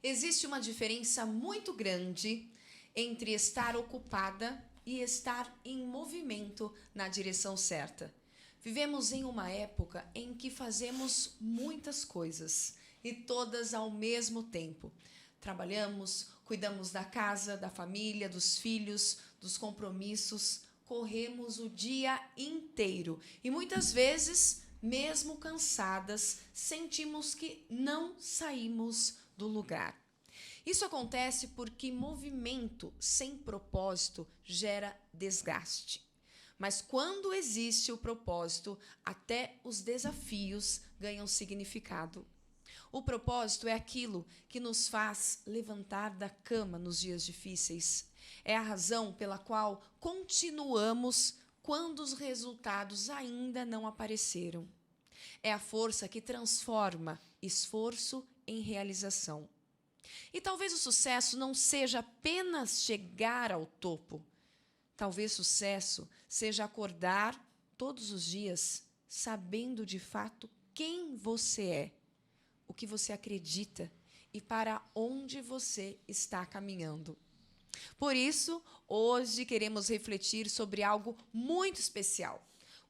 Existe uma diferença muito grande entre estar ocupada e estar em movimento na direção certa. Vivemos em uma época em que fazemos muitas coisas e todas ao mesmo tempo. Trabalhamos, cuidamos da casa, da família, dos filhos, dos compromissos, corremos o dia inteiro e muitas vezes, mesmo cansadas, sentimos que não saímos do lugar. Isso acontece porque movimento sem propósito gera desgaste. Mas quando existe o propósito, até os desafios ganham significado. O propósito é aquilo que nos faz levantar da cama nos dias difíceis. É a razão pela qual continuamos quando os resultados ainda não apareceram. É a força que transforma esforço em realização. E talvez o sucesso não seja apenas chegar ao topo. Talvez sucesso seja acordar todos os dias sabendo de fato quem você é, o que você acredita e para onde você está caminhando. Por isso, hoje queremos refletir sobre algo muito especial.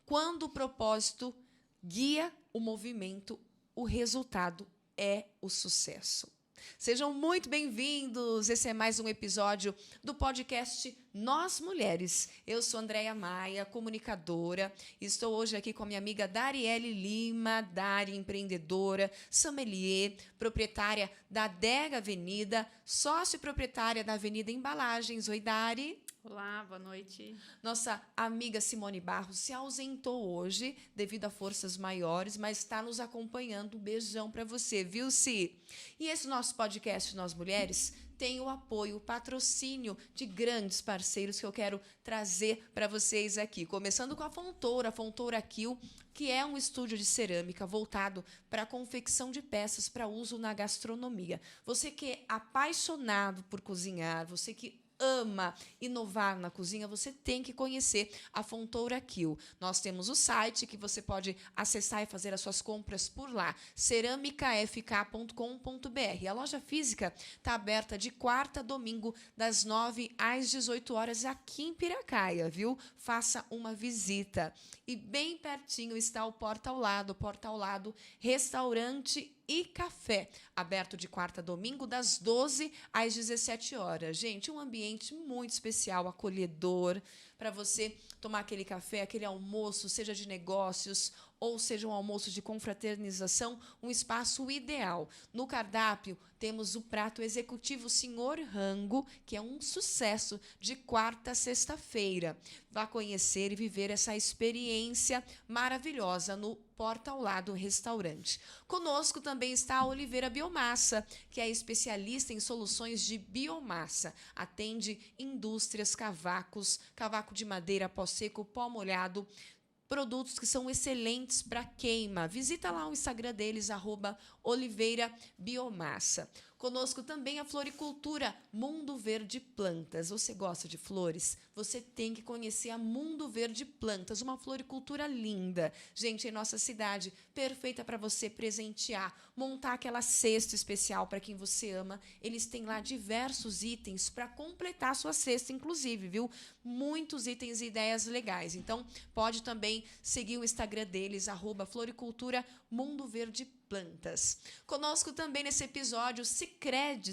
Quando o propósito guia o movimento, o resultado é o sucesso. Sejam muito bem-vindos. Esse é mais um episódio do podcast Nós Mulheres. Eu sou Andréia Maia, comunicadora. Estou hoje aqui com a minha amiga Darielle Lima, Dari, empreendedora, sommelier, proprietária da Adega Avenida, sócio e proprietária da Avenida Embalagens. Oi, Dari. Olá, boa noite. Nossa amiga Simone Barros se ausentou hoje devido a forças maiores, mas está nos acompanhando. Um beijão para você, viu, Si? E esse nosso podcast Nós Mulheres tem o apoio, o patrocínio de grandes parceiros que eu quero trazer para vocês aqui. Começando com a Fontoura Kill, que é um estúdio de cerâmica voltado para a confecção de peças para uso na gastronomia. Você que é apaixonado por cozinhar, você que ama inovar na cozinha, você tem que conhecer a Fontoura Kill. Nós temos o site que você pode acessar e fazer as suas compras por lá, ceramicafk.com.br. A loja física está aberta de quarta a domingo, das 9 às 18 horas, aqui em Piracaia, viu? Faça uma visita. E bem pertinho está o Porta ao Lado, restaurante e café, aberto de quarta a domingo, das 12 às 17 horas. Gente, um ambiente muito especial, acolhedor, para você tomar aquele café, aquele almoço, seja de negócios ou seja um almoço de confraternização, um espaço ideal. No cardápio, temos o prato executivo Senhor Rango, que é um sucesso de quarta a sexta-feira. Vá conhecer e viver essa experiência maravilhosa no Porta ao Lado Restaurante. Conosco também está a Oliveira Biomassa, que é especialista em soluções de biomassa. Atende indústrias, cavaco de madeira, pó seco, pó molhado, produtos que são excelentes para queima. Visita lá o Instagram deles, @oliveirabiomassa. Conosco também a floricultura Mundo Verde Plantas. Você gosta de flores? Você tem que conhecer a Mundo Verde Plantas, uma floricultura linda. Gente, em nossa cidade, perfeita para você presentear, montar aquela cesta especial para quem você ama. Eles têm lá diversos itens para completar a sua cesta, inclusive, viu? Muitos itens e ideias legais. Então, pode também seguir o Instagram deles, @floricultura Mundo Verde Plantas. Conosco também nesse episódio, Sicredi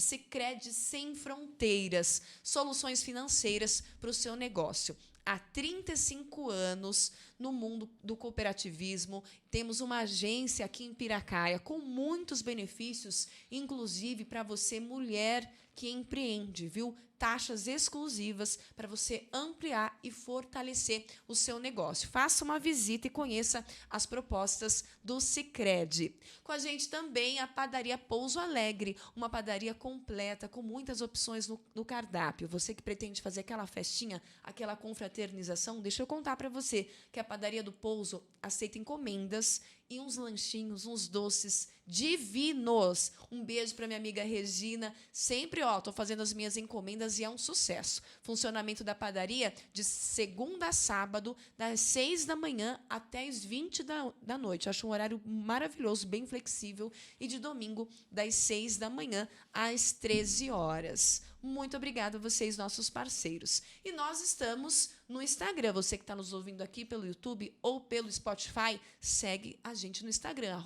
Sem Fronteiras, soluções financeiras para o seu negócio. Há 35 anos no mundo do cooperativismo, temos uma agência aqui em Piracaia com muitos benefícios, inclusive para você, mulher que empreende, viu? Taxas exclusivas para você ampliar e fortalecer o seu negócio. Faça uma visita e conheça as propostas do Sicredi. Com a gente também a padaria Pouso Alegre, uma padaria completa com muitas opções no cardápio. Você que pretende fazer aquela festinha, aquela confraternização, deixa eu contar para você que a Padaria do Pouso aceita encomendas e uns lanchinhos, uns doces divinos. Um beijo para minha amiga Regina. Sempre, tô fazendo as minhas encomendas e é um sucesso. Funcionamento da padaria de segunda a sábado, das 6 da manhã até as 20 da noite. Acho um horário maravilhoso, bem flexível. E de domingo, das 6 da manhã às 13 horas. Muito obrigada a vocês, nossos parceiros. E nós estamos no Instagram. Você que está nos ouvindo aqui pelo YouTube ou pelo Spotify, segue a gente no Instagram,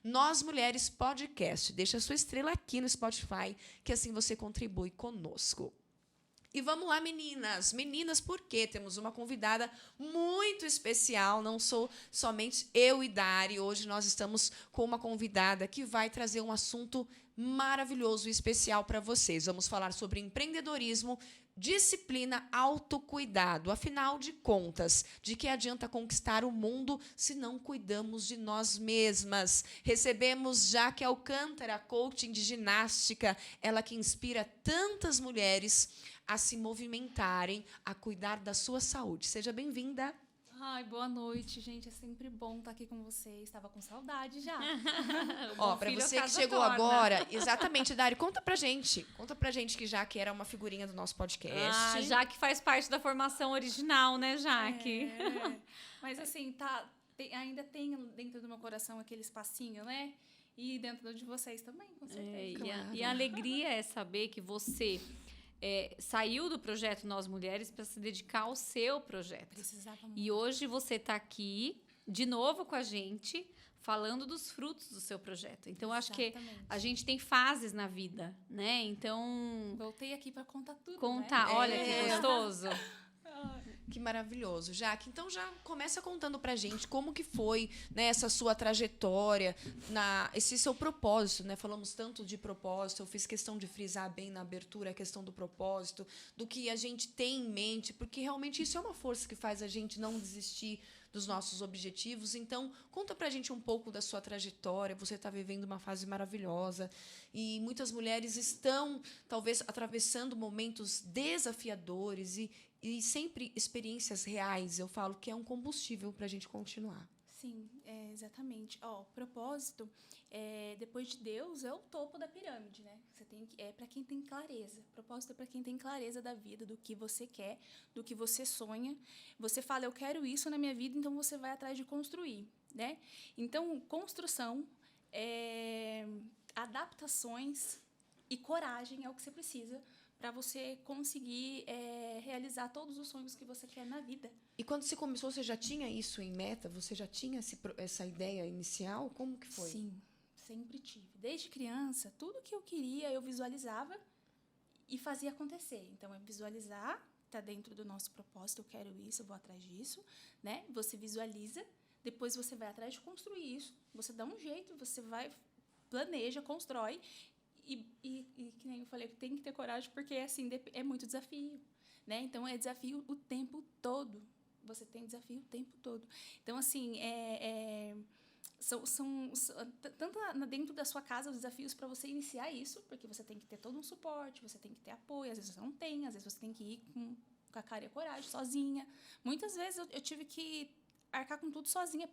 @NosMulheresPodcast. Deixa a sua estrela aqui no Spotify, que assim você contribui conosco. E vamos lá, meninas. Meninas, porque temos uma convidada muito especial. Não sou somente eu e Dari. Hoje nós estamos com uma convidada que vai trazer um assunto maravilhoso e especial para vocês. Vamos falar sobre empreendedorismo, disciplina, autocuidado. Afinal de contas, de que adianta conquistar o mundo se não cuidamos de nós mesmas? Recebemos Jaque Alcântara, coaching de ginástica, ela que inspira tantas mulheres a se movimentarem, a cuidar da sua saúde. Seja bem-vinda. Ai, boa noite, gente. É sempre bom estar aqui com vocês. Estava com saudade já. Para você que chegou agora, exatamente, Dari, conta pra gente que Jaque era uma figurinha do nosso podcast. Jaque faz parte da formação original, né, Jaque? Mas assim, ainda tem dentro do meu coração aquele espacinho, né? E dentro de vocês também, com certeza. Claro. E a alegria é saber que você saiu do projeto Nós Mulheres para se dedicar ao seu projeto. Precisava muito. E hoje você está aqui, de novo com a gente, falando dos frutos do seu projeto. Então, acho que a gente tem fases na vida, né? Então... Voltei aqui para contar tudo, Contar, né? Olha que gostoso. Que maravilhoso. Jaque, então já começa contando pra gente como que foi, né, essa sua trajetória, esse seu propósito, né? Falamos tanto de propósito, eu fiz questão de frisar bem na abertura a questão do propósito, do que a gente tem em mente, porque realmente isso é uma força que faz a gente não desistir dos nossos objetivos. Então, conta pra gente um pouco da sua trajetória. Você está vivendo uma fase maravilhosa e muitas mulheres estão, talvez, atravessando momentos desafiadores e sempre experiências reais. Eu falo que é um combustível para a gente continuar. Sim, exatamente. Propósito, depois de Deus, é o topo da pirâmide, né? É para quem tem clareza. Propósito é para quem tem clareza da vida, do que você quer, do que você sonha. Você fala, eu quero isso na minha vida, então você vai atrás de construir, né? Então, construção, adaptações e coragem é o que você precisa para você conseguir realizar todos os sonhos que você quer na vida. E quando você começou, você já tinha isso em meta? Você já tinha essa ideia inicial? Como que foi? Sim, sempre tive. Desde criança, tudo que eu queria, eu visualizava e fazia acontecer. Então, é visualizar, está dentro do nosso propósito, eu quero isso, eu vou atrás disso, né? Você visualiza, depois você vai atrás de construir isso. Você dá um jeito, você vai, planeja, constrói. E que nem eu falei, tem que ter coragem, porque assim, é muito desafio, né? Então, é desafio o tempo todo. Você tem desafio o tempo todo. Então, assim, tanto dentro da sua casa, os desafios para você iniciar isso, porque você tem que ter todo um suporte, você tem que ter apoio, às vezes você não tem, às vezes você tem que ir com a cara e a coragem, sozinha. Muitas vezes eu tive que arcar com tudo sozinha,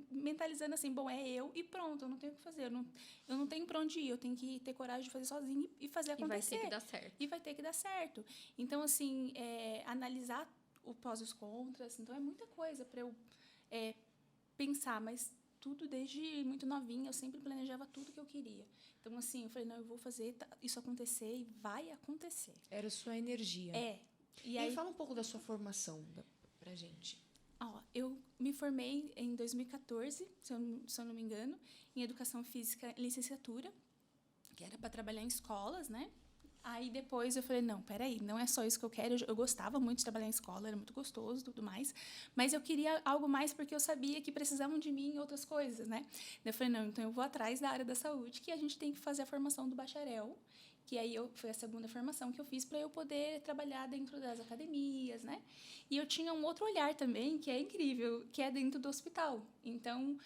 mentalizando assim, bom, é eu e pronto, eu não tenho o que fazer, eu não tenho para onde ir, eu tenho que ter coragem de fazer sozinha e fazer acontecer. E vai ter que dar certo. E vai ter que dar certo. Então, assim, analisar o pós e os contras, então é muita coisa para eu pensar, mas tudo desde muito novinha, eu sempre planejava tudo que eu queria. Então, assim, eu falei, não, eu vou fazer isso acontecer e vai acontecer. Era a sua energia. E aí, fala um pouco da sua formação pra gente. Eu me formei em 2014, se eu não me engano, em Educação Física, licenciatura, que era para trabalhar em escolas, né? Aí depois eu falei, não, peraí, não é só isso que eu quero. Eu gostava muito de trabalhar em escola, era muito gostoso e tudo mais, mas eu queria algo mais porque eu sabia que precisavam de mim em outras coisas, né? Eu falei, não, então eu vou atrás da área da saúde, que a gente tem que fazer a formação do bacharel que aí foi a segunda formação que eu fiz para eu poder trabalhar dentro das academias, né? E eu tinha um outro olhar também, que é incrível, que é dentro do hospital. Então,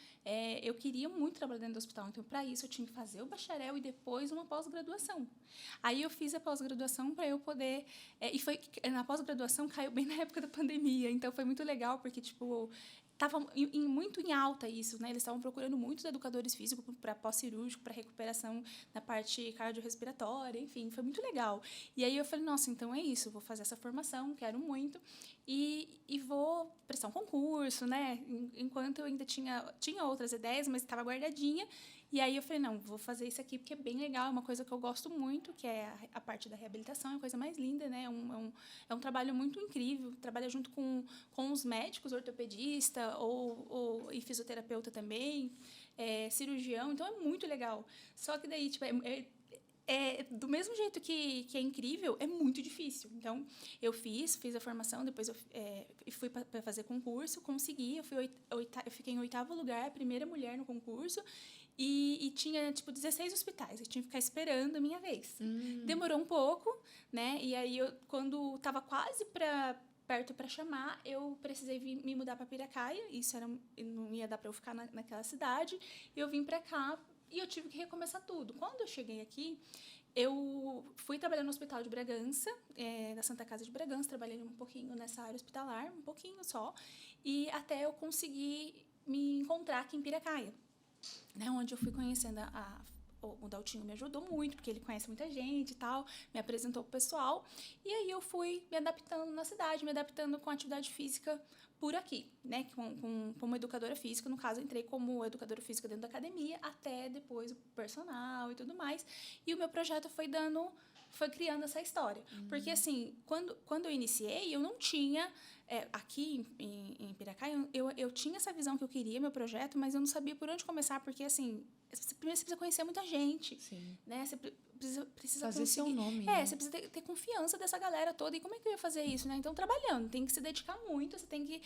eu queria muito trabalhar dentro do hospital. Então, para isso, eu tinha que fazer o bacharel e depois uma pós-graduação. Aí, eu fiz a pós-graduação para eu poder... na pós-graduação, caiu bem na época da pandemia. Então, foi muito legal, porque, tipo... Estava muito em alta isso, né? Eles estavam procurando muitos educadores físicos para pós-cirúrgico, para recuperação na parte cardiorrespiratória, enfim, foi muito legal. E aí eu falei, nossa, então é isso, vou fazer essa formação, quero muito, e vou prestar um concurso, né? Enquanto eu ainda tinha outras ideias, mas estava guardadinha. E aí eu falei, não, vou fazer isso aqui porque é bem legal, é uma coisa que eu gosto muito, que é a parte da reabilitação, é a coisa mais linda, né? É um trabalho muito incrível, trabalha junto com os médicos, ortopedista e fisioterapeuta também, cirurgião, então é muito legal. Só que daí, tipo, do mesmo jeito que é incrível, é muito difícil. Então, eu fiz a formação, depois eu fui para fazer concurso, consegui, eu fiquei em 8º lugar, a primeira mulher no concurso, e tinha, tipo, 16 hospitais. Eu tinha que ficar esperando a minha vez. Demorou um pouco, né? E aí, quando estava quase perto para chamar, eu precisei me mudar para Piracaia. Não ia dar para eu ficar naquela cidade. Eu vim para cá e eu tive que recomeçar tudo. Quando eu cheguei aqui, eu fui trabalhar no Hospital de Bragança, na Santa Casa de Bragança. Trabalhei um pouquinho nessa área hospitalar, um pouquinho só. E até eu conseguir me encontrar aqui em Piracaia, né, onde eu fui conhecendo o Daltinho me ajudou muito, porque ele conhece muita gente e tal, me apresentou pro pessoal, e aí eu fui me adaptando na cidade, me adaptando com a atividade física por aqui, né, como educadora física. No caso, eu entrei como educadora física dentro da academia, até depois o personal e tudo mais, e o meu projeto foi criando essa história. Porque, assim, quando eu iniciei, eu não tinha... aqui em Piracaia, eu tinha essa visão que eu queria, meu projeto, mas eu não sabia por onde começar, porque, assim, primeiro você precisa conhecer muita gente, Sim. né? Você precisa fazer conseguir... seu nome. Né? Você precisa ter confiança dessa galera toda. E como é que eu ia fazer isso, né? Então, trabalhando, tem que se dedicar muito, você tem que...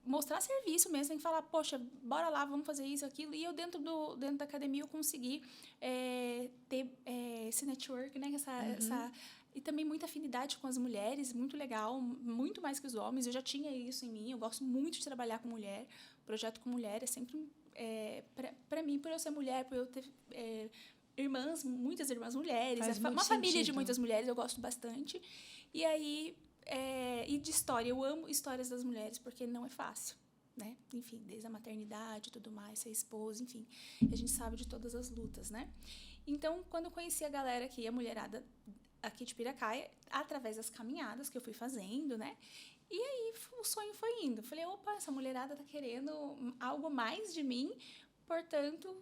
mostrar serviço mesmo, tem que falar, poxa, bora lá, vamos fazer isso, aquilo. E eu, dentro da academia, eu consegui ter esse network, né? E também muita afinidade com as mulheres, muito legal, muito mais que os homens. Eu já tinha isso em mim, eu gosto muito de trabalhar com mulher. Projeto com mulher é sempre... para mim, por eu ser mulher, por eu ter... muitas irmãs mulheres, uma família de muitas mulheres, eu gosto bastante. E aí... e de história, eu amo histórias das mulheres, porque não é fácil, né? Enfim, desde a maternidade e tudo mais, ser esposa, enfim, a gente sabe de todas as lutas, né? Então, quando eu conheci a galera aqui, a mulherada aqui de Piracaia, através das caminhadas que eu fui fazendo, né? E aí o sonho foi indo. Falei, opa, essa mulherada tá querendo algo mais de mim, portanto...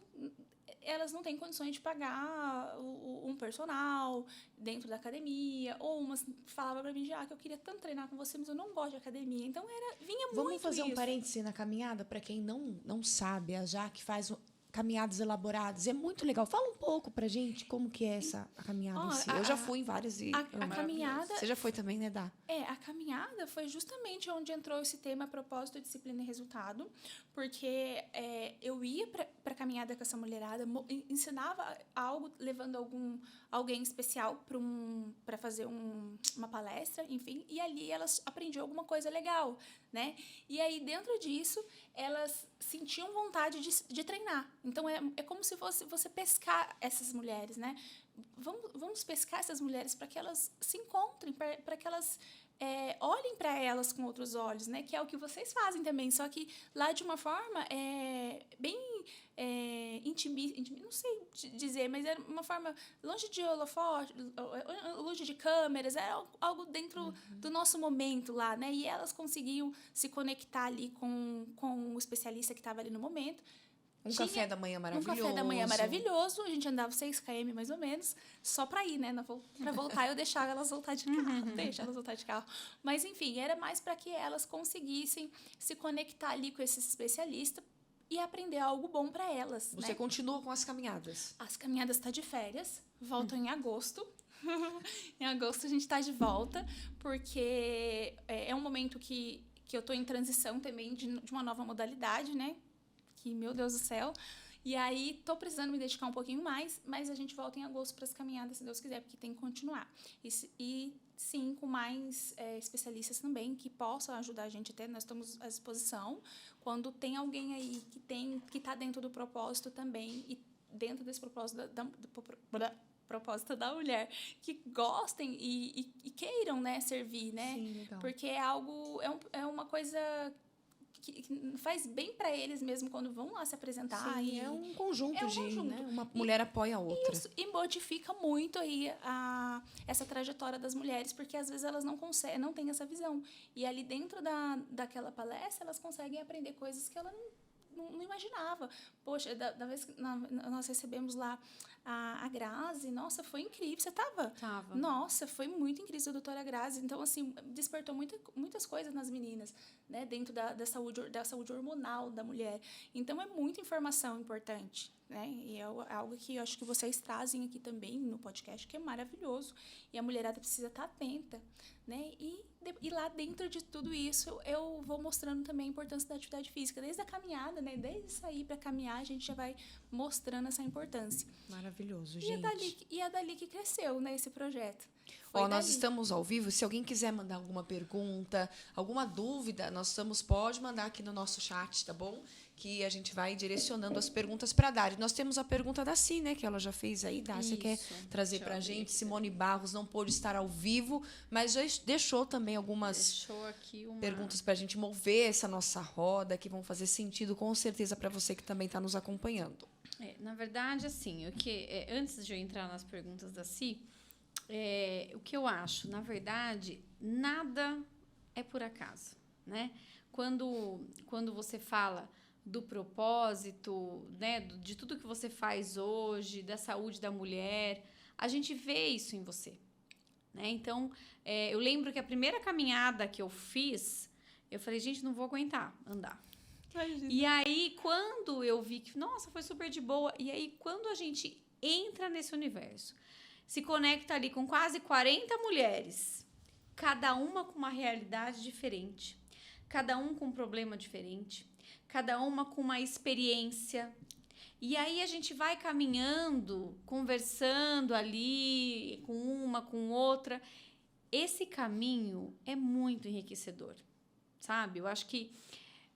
elas não têm condições de pagar um personal dentro da academia, ou umas falava para mim já que eu queria tanto treinar com você, mas eu não gosto de academia. Então vinha muito. Vamos fazer isso. um parêntese na caminhada para quem não sabe, a Jaque faz caminhadas elaboradas, é muito legal. Fala um pouco pra gente como que é a caminhada em si. Eu já fui em várias e a caminhada. Você já foi também, né, Dá? A caminhada foi justamente onde entrou esse tema propósito, disciplina e resultado, porque eu ia para a caminhada com essa mulherada, ensinava algo, levando alguém especial para fazer uma palestra, enfim, e ali elas aprendiam alguma coisa legal, né? E aí, dentro disso, elas sentiam vontade de treinar. Então, é como se fosse você pescar essas mulheres, né? Vamos pescar essas mulheres para que elas se encontrem, para que elas olhem para elas com outros olhos, né? Que é o que vocês fazem também, só que lá de uma forma bem intimista, não sei dizer, mas era uma forma longe de holofote, longe de câmeras, era algo dentro do nosso momento lá, né? E elas conseguiam se conectar ali com o especialista que estava ali no momento. Café da manhã maravilhoso. Um café da manhã maravilhoso. A gente andava 6 km mais ou menos, só para ir, né? Para voltar, eu deixava elas voltar de carro. Deixa elas voltar de carro. Mas, enfim, era mais para que elas conseguissem se conectar ali com esse especialista e aprender algo bom para elas. Você continua com as caminhadas? As caminhadas estão de férias, voltam em agosto. Em agosto a gente está de volta, porque é um momento que eu estou em transição também de uma nova modalidade, né? Que, meu Deus do céu. E aí, tô precisando me dedicar um pouquinho mais, mas a gente volta em agosto para as caminhadas, se Deus quiser, porque tem que continuar. E sim, com mais especialistas também, que possam ajudar a gente até. Nós estamos à disposição. Quando tem alguém aí que está dentro do propósito também, e dentro desse propósito propósito da mulher, que gostem e queiram, né, servir, né? Sim, legal. Porque é algo, é uma coisa que faz bem para eles mesmo quando vão lá se apresentar. Sim, e é um conjunto conjunto. né? Uma mulher apoia a outra. Isso, e modifica muito aí essa trajetória das mulheres, porque às vezes elas não conseguem, não têm essa visão. E ali dentro daquela palestra, elas conseguem aprender coisas que ela não imaginava. Poxa, da vez que nós recebemos lá a Grazi, nossa, foi incrível. Você estava? Tava. Nossa, foi muito incrível a doutora Grazi. Então, assim, despertou muitas coisas nas meninas, né? Dentro da saúde hormonal da mulher. Então, é muita informação importante, né? E é algo que eu acho que vocês trazem aqui também no podcast, que é maravilhoso. E a mulherada precisa estar atenta, né? E lá dentro de tudo isso, eu vou mostrando também a importância da atividade física. Desde a caminhada, né? Desde sair para caminhar, a gente já vai mostrando essa importância. Maravilhoso, gente. E é dali que cresceu, né, esse projeto. Nós estamos ao vivo. Se alguém quiser mandar alguma pergunta, alguma dúvida, pode mandar aqui no nosso chat, tá bom? Que a gente vai direcionando as perguntas para a Dari. Nós temos a pergunta da Si, né? Que ela já fez aí. Dari, você quer trazer para a gente? Simone Barros não pôde estar ao vivo, mas já deixou também algumas perguntas para a gente mover essa nossa roda, que vão fazer sentido com certeza para você que também está nos acompanhando. Na verdade, assim, antes de eu entrar nas perguntas da Si, o que eu acho, na verdade, nada é por acaso, né? Quando você fala do propósito, né, de tudo que você faz hoje, da saúde da mulher, a gente vê isso em você, né? Então, eu lembro que a primeira caminhada que eu fiz, eu falei, gente, não vou aguentar andar. Imagina. E aí, quando eu vi que, nossa, foi super de boa, e aí, quando a gente entra nesse universo, se conecta ali com quase 40 mulheres, cada uma com uma realidade diferente, cada um com um problema diferente, cada uma com uma experiência. E aí a gente vai caminhando, conversando ali com uma, com outra. Esse caminho é muito enriquecedor, sabe? Eu acho que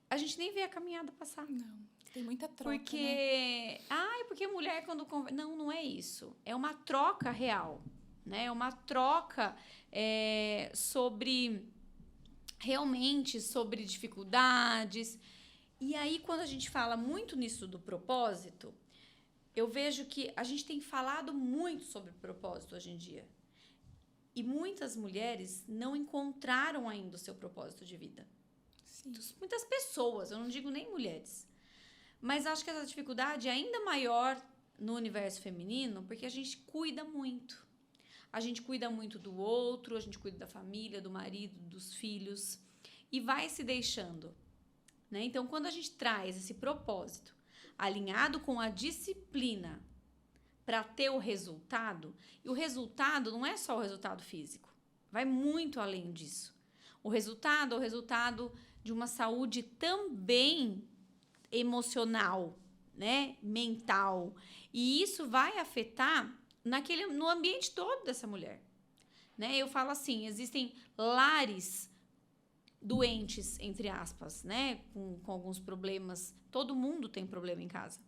a gente nem vê a caminhada passar. Não, tem muita troca, porque, né? Porque mulher quando conversa... Não é isso. É uma troca real, né? É uma troca realmente sobre dificuldades. E aí, quando a gente fala muito nisso do propósito, eu vejo que a gente tem falado muito sobre propósito hoje em dia. E muitas mulheres não encontraram ainda o seu propósito de vida. Sim. Muitas pessoas, eu não digo nem mulheres. Mas acho que essa dificuldade é ainda maior no universo feminino, porque a gente cuida muito. A gente cuida muito do outro, a gente cuida da família, do marido, dos filhos. E vai se deixando. Né? Então, quando a gente traz esse propósito alinhado com a disciplina para ter o resultado, e o resultado não é só o resultado físico, vai muito além disso. O resultado é o resultado de uma saúde também emocional, né? Mental. E isso vai afetar no ambiente todo dessa mulher. Né? Eu falo assim, existem lares doentes, entre aspas, né? Com alguns problemas. Todo mundo tem problema em casa.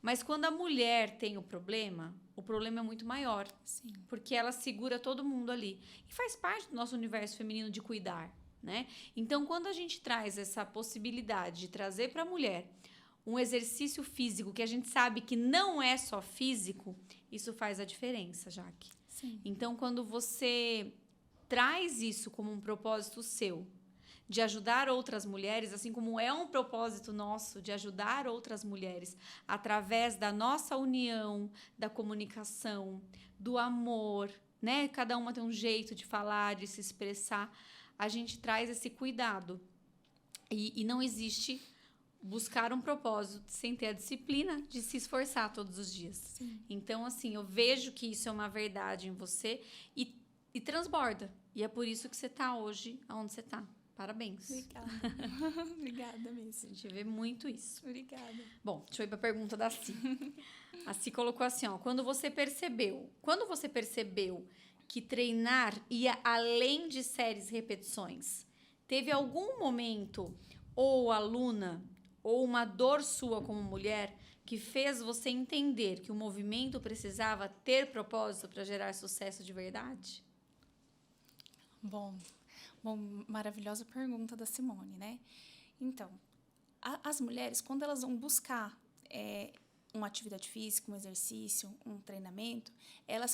Mas quando a mulher tem o problema é muito maior. Sim. Porque ela segura todo mundo ali. E faz parte do nosso universo feminino de cuidar, né? Então, quando a gente traz essa possibilidade de trazer para a mulher um exercício físico que a gente sabe que não é só físico, isso faz a diferença, Jaque. Sim. Então, quando você traz isso como um propósito seu, de ajudar outras mulheres, assim como é um propósito nosso de ajudar outras mulheres através da nossa união, da comunicação, do amor, né? Cada uma tem um jeito de falar, de se expressar. A gente traz esse cuidado. E não existe buscar um propósito sem ter a disciplina de se esforçar todos os dias. Sim. Então, assim, eu vejo que isso é uma verdade em você e transborda. E é por isso que você está hoje onde você está. Parabéns. Obrigada. Obrigada A mesmo. gente vê muito isso. Obrigada. Bom, deixa eu ir para a pergunta da Si. A Si colocou assim, ó, quando você percebeu que treinar ia além de séries e repetições, teve algum momento, ou aluna, ou uma dor sua como mulher, que fez você entender que o movimento precisava ter propósito para gerar sucesso de verdade? Bom, maravilhosa pergunta da Simone, né? Então, as mulheres, quando elas vão buscar uma atividade física, um exercício, um treinamento,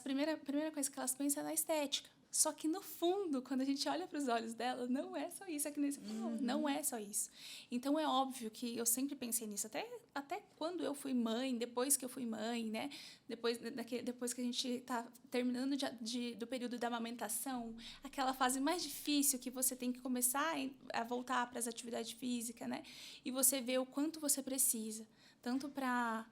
primeira coisa que elas pensam é na estética. Só que, no fundo, quando a gente olha para os olhos dela, não é só isso. É que nem você falou, não é só isso. Então, é óbvio que eu sempre pensei nisso. Até quando eu fui mãe, depois que eu fui mãe, né? Depois que a gente está terminando do período da amamentação, aquela fase mais difícil que você tem que começar a voltar para as atividades físicas, né? E você vê o quanto você precisa. Tanto para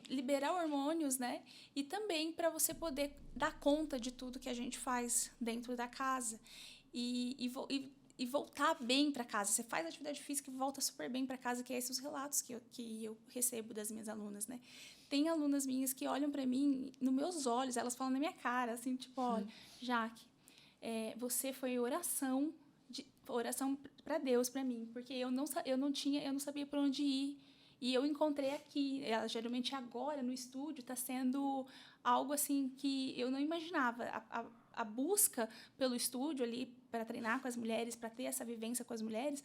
liberar hormônios, né? E também para você poder dar conta de tudo que a gente faz dentro da casa. E voltar bem para casa. Você faz atividade física e volta super bem para casa, que é esses os relatos que eu recebo das minhas alunas, né? Tem alunas minhas que olham para mim, nos meus olhos, elas falam na minha cara, assim, tipo, olha, Jaque, você foi oração para Deus, para mim, porque eu não sabia para onde ir. E eu encontrei aqui, geralmente agora no estúdio está sendo algo assim que eu não imaginava. A busca pelo estúdio ali para treinar com as mulheres, para ter essa vivência com as mulheres,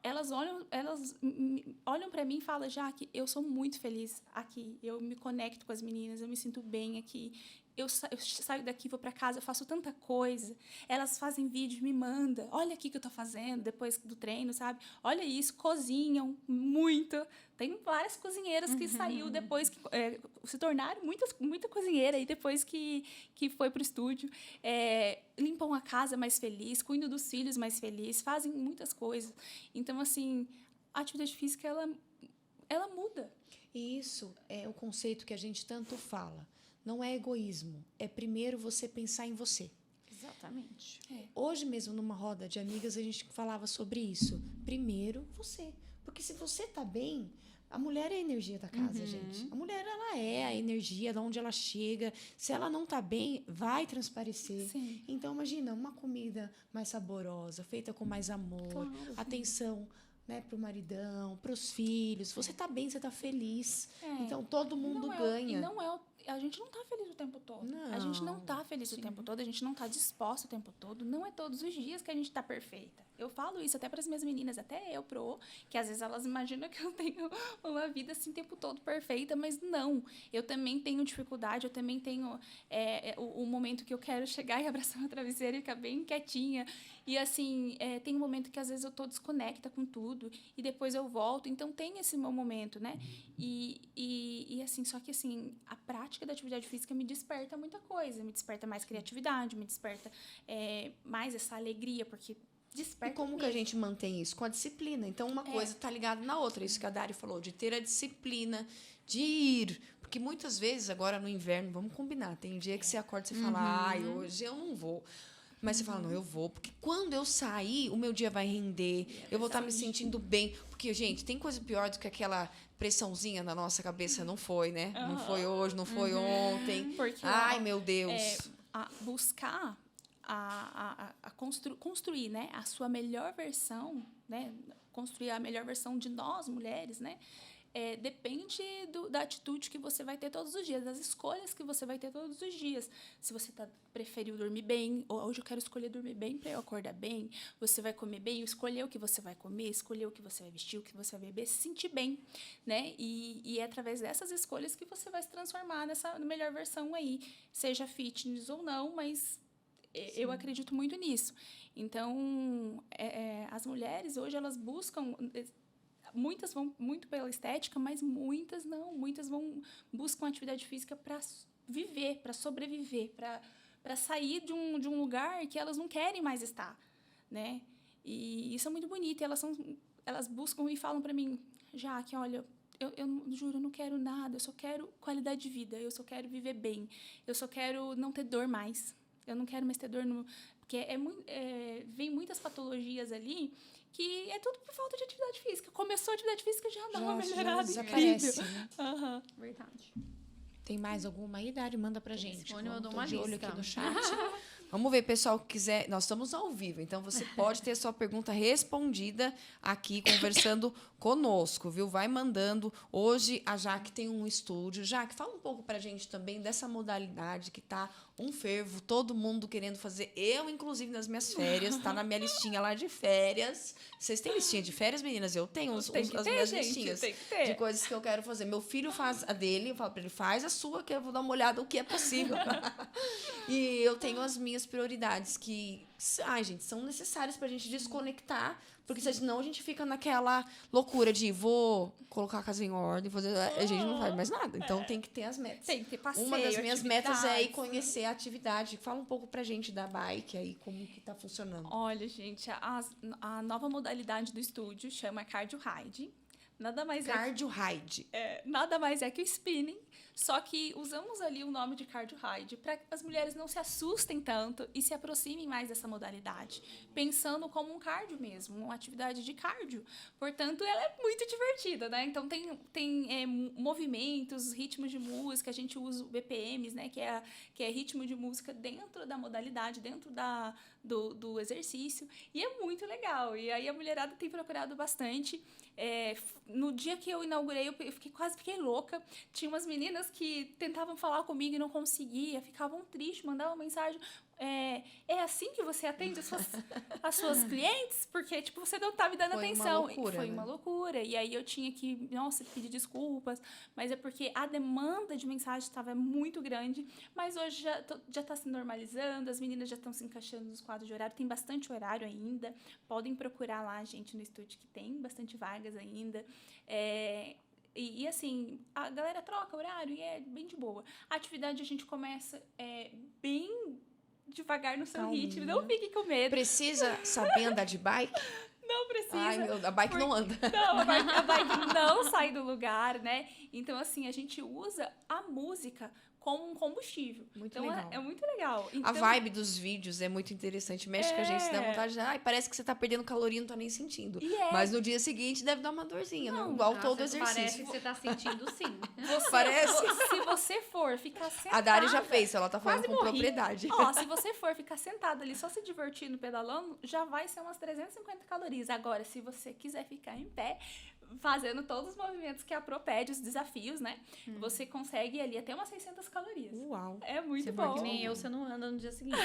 elas olham para mim e falam, Jaque, eu sou muito feliz aqui, eu me conecto com as meninas, eu me sinto bem aqui. Eu saio daqui, vou para casa, eu faço tanta coisa. Elas fazem vídeo, me mandam. Olha aqui o que eu estou fazendo depois do treino, sabe? Olha isso, cozinham muito. Tem várias cozinheiras que saiu depois, que se tornaram muita cozinheira aí depois que foi para o estúdio. Limpam a casa mais feliz, cuidam dos filhos mais feliz, fazem muitas coisas. Então, assim, a atividade física, ela muda. E isso é o conceito que a gente tanto fala. Não é egoísmo, é primeiro você pensar em você. Exatamente. Hoje mesmo, numa roda de amigas, a gente falava sobre isso. Primeiro, você. Porque se você está bem, a mulher é a energia da casa, gente. A mulher, ela é a energia de onde ela chega. Se ela não está bem, vai transparecer. Sim. Então, imagina, uma comida mais saborosa, feita com mais amor, Claro, atenção, né, para o maridão, para os filhos. Você está bem, você está feliz. É. Então, todo mundo ganha. A gente não está feliz o tempo todo. Não. A gente não está feliz o tempo todo, a gente não está disposta o tempo todo. Não é todos os dias que a gente está perfeita. Eu falo isso até para as minhas meninas, até eu, que às vezes elas imaginam que eu tenho uma vida assim o tempo todo perfeita, mas não. Eu também tenho dificuldade, eu também tenho o momento que eu quero chegar e abraçar uma travesseira e ficar bem quietinha. E, assim, tem um momento que, às vezes, eu estou desconecta com tudo e depois eu volto. Então, tem esse meu momento, né? E assim, só que, assim, a prática da atividade física me desperta muita coisa. Me desperta mais criatividade, me desperta mais essa alegria, porque desperta E como mesmo. que a gente mantém isso? Com a disciplina. Então, uma coisa está ligada na outra. Isso que a Dari falou, de ter a disciplina, de ir. Porque muitas vezes, agora no inverno, vamos combinar, tem dia que você acorda e você fala, ai, hoje eu não vou. Mas você fala, não, eu vou, porque quando eu sair, o meu dia vai render, eu vou estar me sentindo bem. Porque, gente, tem coisa pior do que aquela pressãozinha na nossa cabeça. Não foi, né? Não foi hoje, não foi ontem. Porque, ai, meu Deus. Buscar construir, né, a sua melhor versão, né? Construir a melhor versão de nós, mulheres, né? Depende da atitude que você vai ter todos os dias, das escolhas que você vai ter todos os dias. Se você preferiu dormir bem, ou hoje eu quero escolher dormir bem para eu acordar bem, você vai comer bem, escolher o que você vai comer, escolher o que você vai vestir, o que você vai beber, se sentir bem, né? E é através dessas escolhas que você vai se transformar nessa melhor versão aí, seja fitness ou não, mas eu acredito muito nisso. Então, as mulheres hoje, elas buscam... Muitas vão muito pela estética, mas muitas não. Muitas buscam atividade física para viver, para sobreviver, para sair de um lugar que elas não querem mais estar, né? E isso é muito bonito. Elas buscam e falam para mim, Jaque, olha, eu juro, eu não quero nada, eu só quero qualidade de vida, eu só quero viver bem, eu só quero não ter dor mais. Eu não quero mais ter dor Porque vem muitas patologias ali que é tudo por falta de atividade física. Começou a atividade física, já dá uma melhorada incrível. Desaparece, né? Aham. Verdade. Tem mais alguma aí, Dari? Manda pra gente. Simone mandou Tô uma de olho lista. aqui no chat. Vamos ver, pessoal, que quiser. Nós estamos ao vivo, então você pode ter sua pergunta respondida aqui, conversando conosco, viu? Vai mandando. Hoje a Jaque tem um estúdio. Jaque, fala um pouco pra gente também dessa modalidade que tá um fervo, todo mundo querendo fazer. Eu, inclusive, nas minhas férias, tá na minha listinha lá de férias. Vocês têm listinha de férias, meninas? Eu tenho as minhas listinhas tem que ter. de coisas que eu quero fazer. Meu filho faz a dele, eu falo pra ele, faz a sua, que eu vou dar uma olhada o que é possível. E eu tenho as minhas prioridades que, ai, gente, são necessárias pra gente desconectar, porque senão a gente fica naquela loucura de vou colocar a casa em ordem, a gente não faz mais nada. Então tem que ter as metas. Tem que ter passeio, Uma das minhas metas é ir atividades. conhecer a atividade. Fala um pouco pra gente da bike aí, como que tá funcionando. Olha, gente, a nova modalidade do estúdio chama Cardio Ride. Nada mais Cardio Ride. nada mais é que o spinning, só que usamos ali o nome de Cardio Ride para que as mulheres não se assustem tanto e se aproximem mais dessa modalidade, pensando como um cardio mesmo, uma atividade de cardio. Portanto, ela é muito divertida, né? Então, tem movimentos, ritmos de música, a gente usa o BPMs, né? Que é ritmo de música dentro da modalidade, dentro do exercício, e é muito legal. E aí a mulherada tem procurado bastante. No dia que eu inaugurei, eu quase fiquei louca. Tinha umas meninas que tentavam falar comigo e não conseguia, ficavam tristes, mandavam mensagem. É assim que você atende as suas clientes? Porque, tipo, você não tá me dando atenção. Foi uma loucura. E aí eu tinha que, nossa, pedir desculpas. Mas é porque a demanda de mensagem estava muito grande. Mas hoje já tá se normalizando, as meninas já estão se encaixando nos quadros de horário. Tem bastante horário ainda. Podem procurar lá, gente, no estúdio, que tem bastante vagas ainda. E assim, a galera troca horário e é bem de boa. A atividade a gente começa bem devagar no seu Calminha. ritmo. Não fique com medo. Precisa saber andar de bike? Não precisa. Ai, a bike não anda. Não, a bike não sai do lugar, né? Então, assim, a gente usa a música como um combustível. Muito então, legal. é muito legal. Então, A vibe dos vídeos é muito interessante. Mexe com a gente, dá vontade de... Ai, parece que você tá perdendo caloria e não tá nem sentindo. Mas no dia seguinte deve dar uma dorzinha, Não, né? Igual Nossa, todo exercício. Parece que você tá sentindo sim. Parece. Se você for ficar sentada... A Dari já fez, ela tá falando Quase com morri. propriedade. Ó, se você for ficar sentada ali só se divertindo, pedalando, já vai ser umas 350 calorias. Agora, se você quiser ficar em pé, fazendo todos os movimentos que a Pro pede, os desafios, né? Você consegue ali até umas 600 calorias. Uau. É muito Se bom. for que nem eu, você não anda no dia seguinte.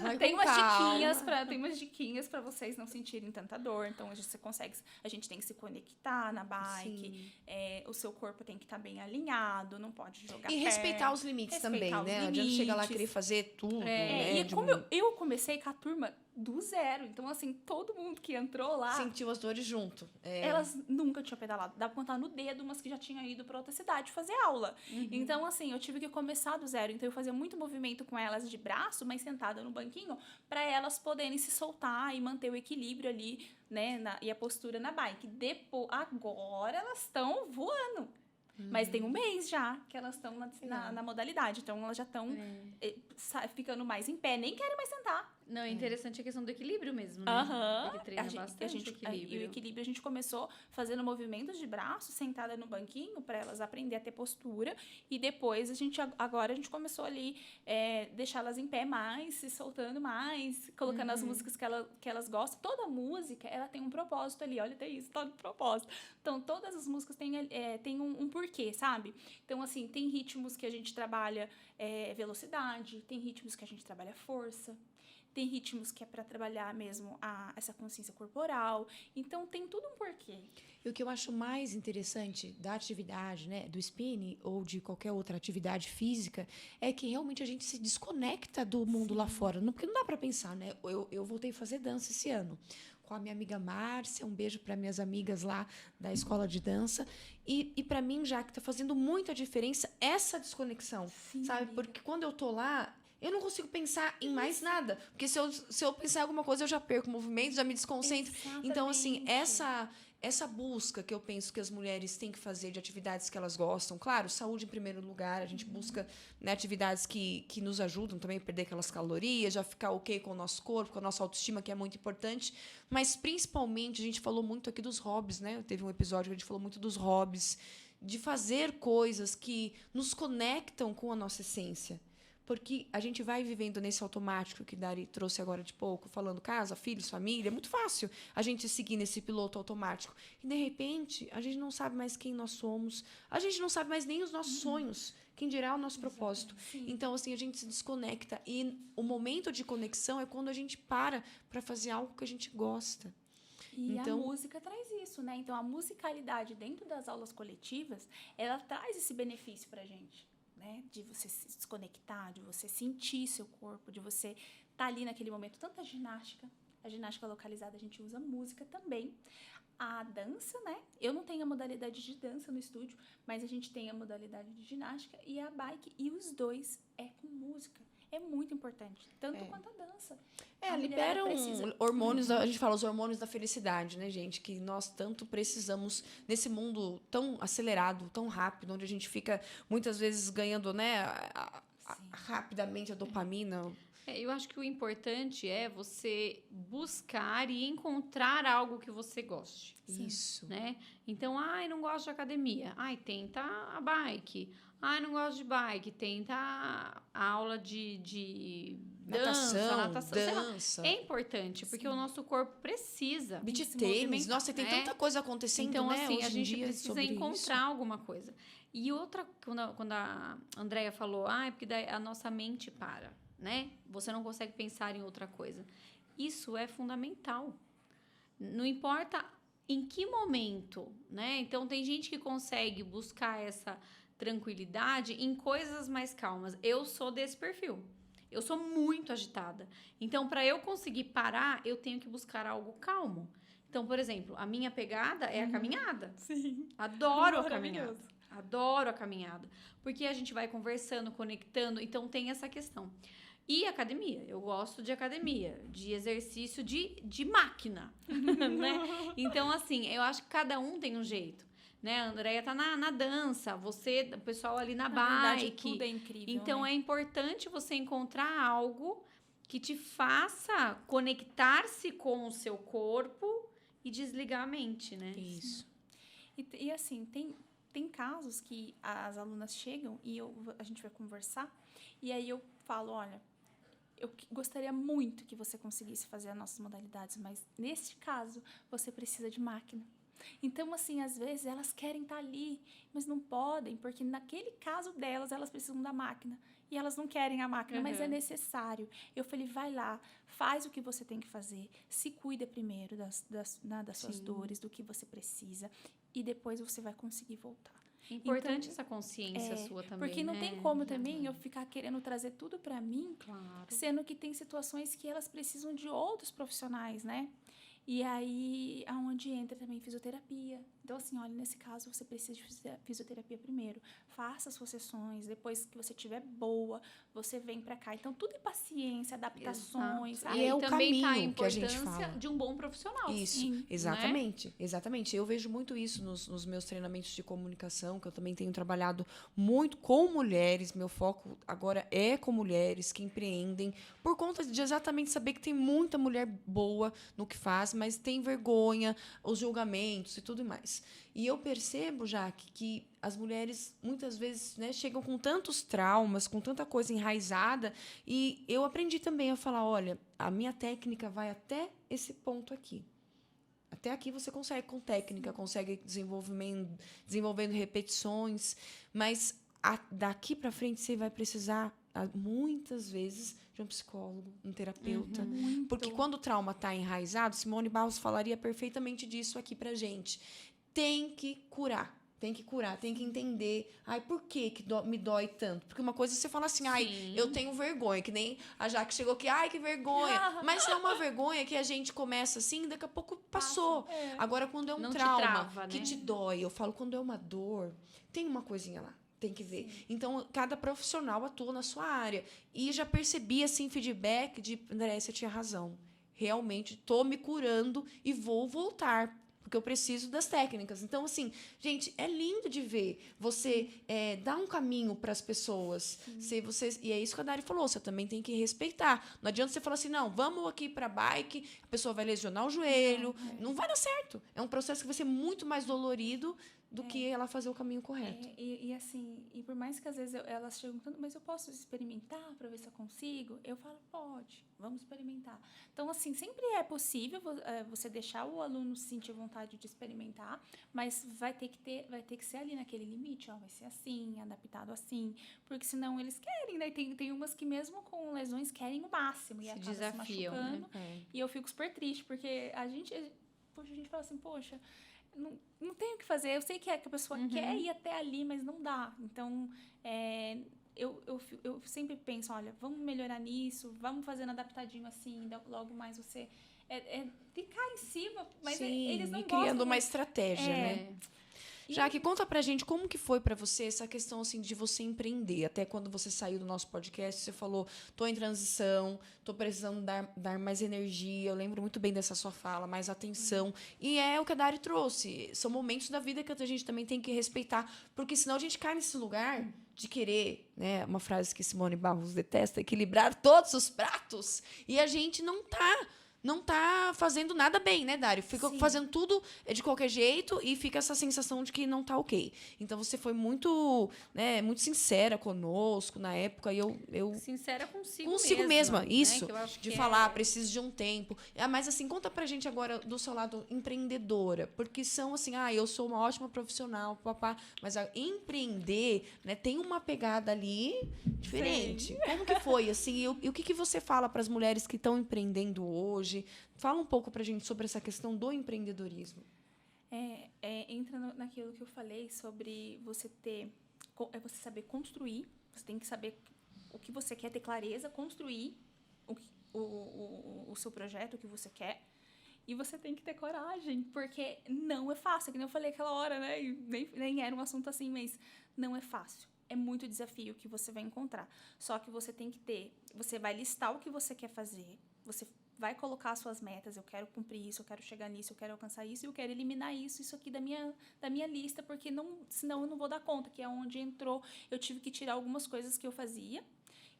Vai Tem com umas calma. diquinhas para vocês não sentirem tanta dor. Então, a gente tem que se conectar na bike. O seu corpo tem que estar bem alinhado, não pode jogar E pé. respeitar os limites também, Respeitar os né? Não adianta chegar lá e limites. querer fazer tudo, né? E como eu comecei com a turma do zero, então, assim, todo mundo que entrou lá, Sentiu as dores junto. elas nunca tinham pedalado. Dá pra contar no dedo umas que já tinham ido pra outra cidade fazer aula. Então, assim, eu tive que começar do zero. Então, eu fazia muito movimento com elas de braço, mas sentada no banquinho, pra elas poderem se soltar e manter o equilíbrio ali, né? E a postura na bike. Agora elas estão voando. Mas tem um mês já que elas estão na modalidade. Então, elas já estão ficando mais em pé. Nem querem mais sentar. Não, é interessante a questão do equilíbrio mesmo, né? Aham. Ele treina bastante o equilíbrio. E o equilíbrio a gente começou fazendo movimentos de braço, sentada no banquinho, para elas aprender a ter postura. E depois, agora a gente começou ali, deixá-las em pé mais, se soltando mais, colocando as músicas que elas gostam. Toda música, ela tem um propósito ali. Olha, tem isso, todo propósito. Então, todas as músicas têm um porquê, sabe? Então, assim, tem ritmos que a gente trabalha velocidade, tem ritmos que a gente trabalha força. Tem ritmos que é para trabalhar mesmo essa consciência corporal. Então, tem tudo um porquê. E o que eu acho mais interessante da atividade, né, do spinning ou de qualquer outra atividade física, é que realmente a gente se desconecta do mundo lá fora. Porque não dá para pensar, né? Eu voltei a fazer dança esse ano com a minha amiga Márcia, um beijo para minhas amigas lá da escola de dança. E para mim, já que está fazendo muita diferença essa desconexão, sabe? Porque quando eu tô lá, Eu não consigo pensar em mais nada. Porque se eu pensar em alguma coisa, eu já perco o movimento, já me desconcentro. Então, assim, essa busca que eu penso que as mulheres têm que fazer de atividades que elas gostam, claro, saúde em primeiro lugar, a gente busca, né, atividades que nos ajudam também a perder aquelas calorias, já ficar ok com o nosso corpo, com a nossa autoestima, que é muito importante, mas principalmente a gente falou muito aqui dos hobbies, né? Teve um episódio que a gente falou muito dos hobbies, de fazer coisas que nos conectam com a nossa essência. Porque a gente vai vivendo nesse automático que Dari trouxe agora de pouco, falando casa, filhos, família. É muito fácil a gente seguir nesse piloto automático. E, de repente, a gente não sabe mais quem nós somos. A gente não sabe mais nem os nossos sonhos. Quem dirá o nosso propósito. Então, assim, a gente se desconecta. E o momento de conexão é quando a gente para fazer algo que a gente gosta. E a música traz isso, né? Então, a musicalidade dentro das aulas coletivas, ela traz esse benefício pra gente. Né? De você se desconectar, de você sentir seu corpo, de você estar ali naquele momento. Tanto a ginástica localizada, a gente usa música também. A dança, né? Eu não tenho a modalidade de dança no estúdio, mas a gente tem a modalidade de ginástica e a bike, e os dois é com música. É muito importante, tanto quanto a dança. Liberam hormônios, a gente fala os hormônios da felicidade, né, gente? Que nós tanto precisamos nesse mundo tão acelerado, tão rápido, onde a gente fica muitas vezes ganhando, né, rapidamente a dopamina. Eu acho que o importante é você buscar e encontrar algo que você goste. Isso. Né? Então, não gosto de academia. Tenta a bike. Não gosto de bike. Tenta a aula de natação. É importante, porque o nosso corpo precisa. Beach tênis. Nossa, tem tanta coisa acontecendo, então, né? Assim, hoje a gente dia precisa encontrar alguma coisa. E outra, quando a Andrea falou, porque daí a nossa mente para, né? Você não consegue pensar em outra coisa. Isso é fundamental. Não importa em que momento, né? Então, tem gente que consegue buscar essa tranquilidade em coisas mais calmas. Eu sou desse perfil. Eu sou muito agitada. Então, para eu conseguir parar, eu tenho que buscar algo calmo. Então, por exemplo, a minha pegada é a caminhada. Sim. Adoro a caminhada. Adoro a caminhada. Porque a gente vai conversando, conectando. Então, tem essa questão. E academia. Eu gosto de academia. De exercício de máquina. Né? Então, assim, eu acho que cada um tem um jeito. Né? A Andrea tá na dança, o pessoal ali na bike. Verdade, tudo é incrível. Então, né? é importante você encontrar algo que te faça conectar-se com o seu corpo e desligar a mente, né? Isso. E assim, tem casos que as alunas chegam e a gente vai conversar, e aí eu falo, olha, eu gostaria muito que você conseguisse fazer as nossas modalidades, mas neste caso, você precisa de máquina. Então, assim, às vezes elas querem estar ali, mas não podem, porque naquele caso delas, elas precisam da máquina. E elas não querem a máquina, mas é necessário. Eu falei, vai lá, faz o que você tem que fazer, se cuida primeiro das suas dores, do que você precisa, e depois você vai conseguir voltar. Importante essa consciência sua também, porque não tem como também eu ficar querendo trazer tudo para mim, sendo que tem situações que elas precisam de outros profissionais, né? E aí, aonde entra também fisioterapia. Então, assim, olha, nesse caso, você precisa de fisioterapia primeiro. Faça as suas sessões, depois que você estiver boa, você vem pra cá. Então, tudo é paciência, adaptações. Sabe? E é o também caminho que a gente fala. De um bom profissional. Isso, sim, exatamente. Né? Exatamente. Eu vejo muito isso nos meus treinamentos de comunicação, que eu também tenho trabalhado muito com mulheres. Meu foco agora é com mulheres que empreendem, por conta de exatamente saber que tem muita mulher boa no que faz, mas tem vergonha, os julgamentos e tudo mais. E eu percebo, Jaque, que as mulheres muitas vezes, né, chegam com tantos traumas, com tanta coisa enraizada, e eu aprendi também a falar, olha, a minha técnica vai até esse ponto aqui. Até aqui você consegue com técnica, consegue desenvolvendo repetições, mas daqui para frente você vai precisar, muitas vezes, de um psicólogo, um terapeuta. Porque quando o trauma está enraizado, Simone Barros falaria perfeitamente disso aqui pra gente. Tem que curar, tem que entender. Por que me dói tanto? Porque uma coisa é você fala assim, eu tenho vergonha, que nem a Jaque chegou aqui, que vergonha. Mas é uma vergonha que a gente começa assim, daqui a pouco passou. Agora, quando é um trauma que te dói, eu falo, quando é uma dor, tem uma coisinha lá. Tem que ver. Então, cada profissional atua na sua área. E já percebi, assim, feedback de, André, você tinha razão. Realmente, estou me curando e vou voltar, porque eu preciso das técnicas. Então, assim, gente, é lindo de ver você dar um caminho para as pessoas. E é isso que a Dari falou, você também tem que respeitar. Não adianta você falar assim, não, vamos aqui para bike, a pessoa vai lesionar o joelho. Não vai dar certo. É um processo que vai ser muito mais dolorido do que ela fazer o caminho correto. Assim, e por mais que às vezes elas chegam tanto, mas eu posso experimentar para ver se eu consigo? Eu falo, pode, vamos experimentar. Então, assim, sempre é possível você deixar o aluno sentir vontade de experimentar, mas vai ter que ser ali naquele limite, ó, vai ser assim, adaptado assim, porque senão eles querem, né? Tem umas que mesmo com lesões querem o máximo e acabam desafiam, se machucando, né? e eu fico super triste, porque a gente fala assim, poxa, não tem o que fazer. Eu sei que a pessoa quer ir até ali, mas não dá. Então, eu sempre penso, olha, vamos melhorar nisso, vamos fazendo adaptadinho assim, logo mais você... ficar em cima, mas Sim, eles não e gostam. criando uma estratégia, né? E- Jaque, conta pra gente como que foi pra você essa questão assim de você empreender. Até quando você saiu do nosso podcast, você falou, tô em transição, tô precisando dar mais energia. Eu lembro muito bem dessa sua fala, mais atenção. E é o que a Dari trouxe. São momentos da vida que a gente também tem que respeitar, porque senão a gente cai nesse lugar de querer, né, uma frase que Simone Barros detesta, equilibrar todos os pratos, e a gente não tá fazendo nada bem, né, Dário? Fica fazendo tudo de qualquer jeito e fica essa sensação de que não tá ok. Então, você foi muito sincera conosco na época. E eu Sincera consigo mesma, né? isso. Que eu acho de que falar, preciso de um tempo. Mas, assim, conta pra gente agora do seu lado empreendedora. Porque são, assim, eu sou uma ótima profissional, papá. Mas empreender, né, tem uma pegada ali diferente. Como que foi, assim? E o que você fala para as mulheres que estão empreendendo hoje? Fala um pouco pra gente sobre essa questão do empreendedorismo. Entra naquilo que eu falei sobre você saber construir, você tem que saber o que você quer, ter clareza, construir o seu projeto, o que você quer, e você tem que ter coragem, porque não é fácil, que nem eu falei aquela hora, né? E nem era um assunto assim, mas não é fácil. É muito desafio que você vai encontrar. Só que você tem que você vai listar o que você quer fazer, você vai colocar suas metas, eu quero cumprir isso, eu quero chegar nisso, eu quero alcançar isso, e eu quero eliminar isso aqui da minha lista, porque senão eu não vou dar conta, que é onde entrou, eu tive que tirar algumas coisas que eu fazia,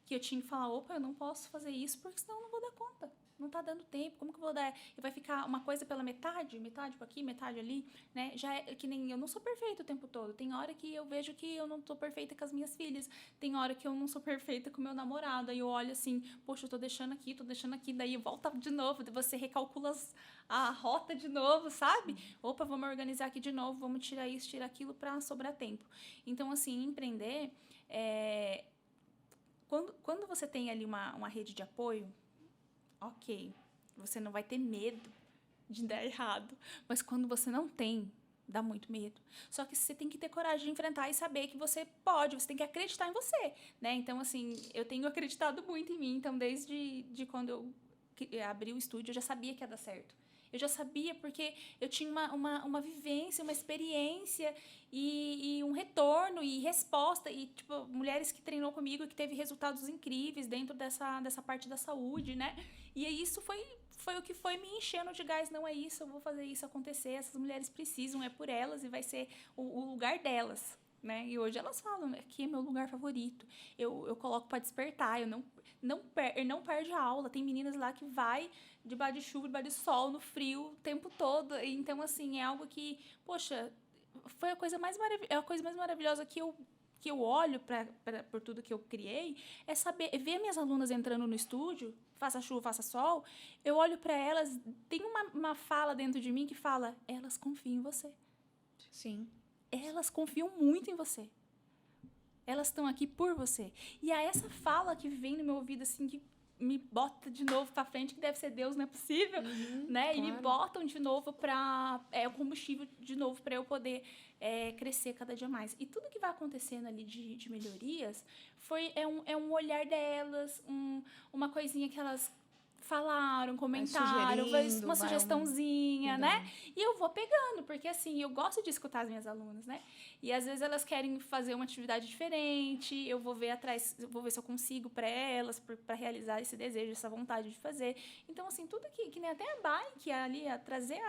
que eu tinha que falar, opa, eu não posso fazer isso, porque senão eu não vou dar conta. Não tá dando tempo, como que eu vou dar? E vai ficar uma coisa pela metade por aqui, metade ali, né? Já é que nem eu não sou perfeita o tempo todo. Tem hora que eu vejo que eu não tô perfeita com as minhas filhas. Tem hora que eu não sou perfeita com o meu namorado. Aí eu olho assim, poxa, eu tô deixando aqui. Daí volta de novo, você recalcula a rota de novo, sabe? Opa, vamos organizar aqui de novo, vamos tirar isso, tirar aquilo para sobrar tempo. Então, assim, empreender, quando você tem ali uma rede de apoio, ok, você não vai ter medo de dar errado. Mas quando você não tem, dá muito medo. Só que você tem que ter coragem de enfrentar e saber que você pode, você tem que acreditar em você, né? Então, assim, eu tenho acreditado muito em mim. Então, desde quando eu abri o estúdio, eu já sabia que ia dar certo. Eu já sabia porque eu tinha uma vivência, uma experiência e um retorno e resposta. E, tipo, mulheres que treinou comigo e que teve resultados incríveis dentro dessa parte da saúde, né? E isso foi o que foi me enchendo de gás. Não é isso, eu vou fazer isso acontecer. Essas mulheres precisam, é por elas e vai ser o lugar delas, né? E hoje elas falam, aqui é meu lugar favorito. Eu coloco para despertar, eu não perde a aula. Tem meninas lá que vai debaixo de chuva, debaixo de sol, no frio, o tempo todo. Então, assim, é algo que, poxa, foi a coisa mais maravilhosa que eu olho por tudo que eu criei, é ver minhas alunas entrando no estúdio, faça chuva, faça sol, eu olho para elas, tem uma fala dentro de mim que fala, elas confiam em você. Sim. Elas confiam muito em você. Elas estão aqui por você. E é essa fala que vem no meu ouvido, assim, que me bota de novo para frente, que deve ser Deus, não é possível, né? Claro. E me botam de novo o combustível de novo para eu poder crescer cada dia mais. E tudo que vai acontecendo ali de melhorias é um olhar delas, uma coisinha que elas falaram, comentaram, sugerindo, uma vai sugestãozinha, legal. né? E eu vou pegando, porque assim, eu gosto de escutar as minhas alunas, né? E às vezes elas querem fazer uma atividade diferente, eu vou ver atrás, eu vou ver se eu consigo para elas, para realizar esse desejo, essa vontade de fazer. Então, assim, tudo que nem até a bike ali, trazer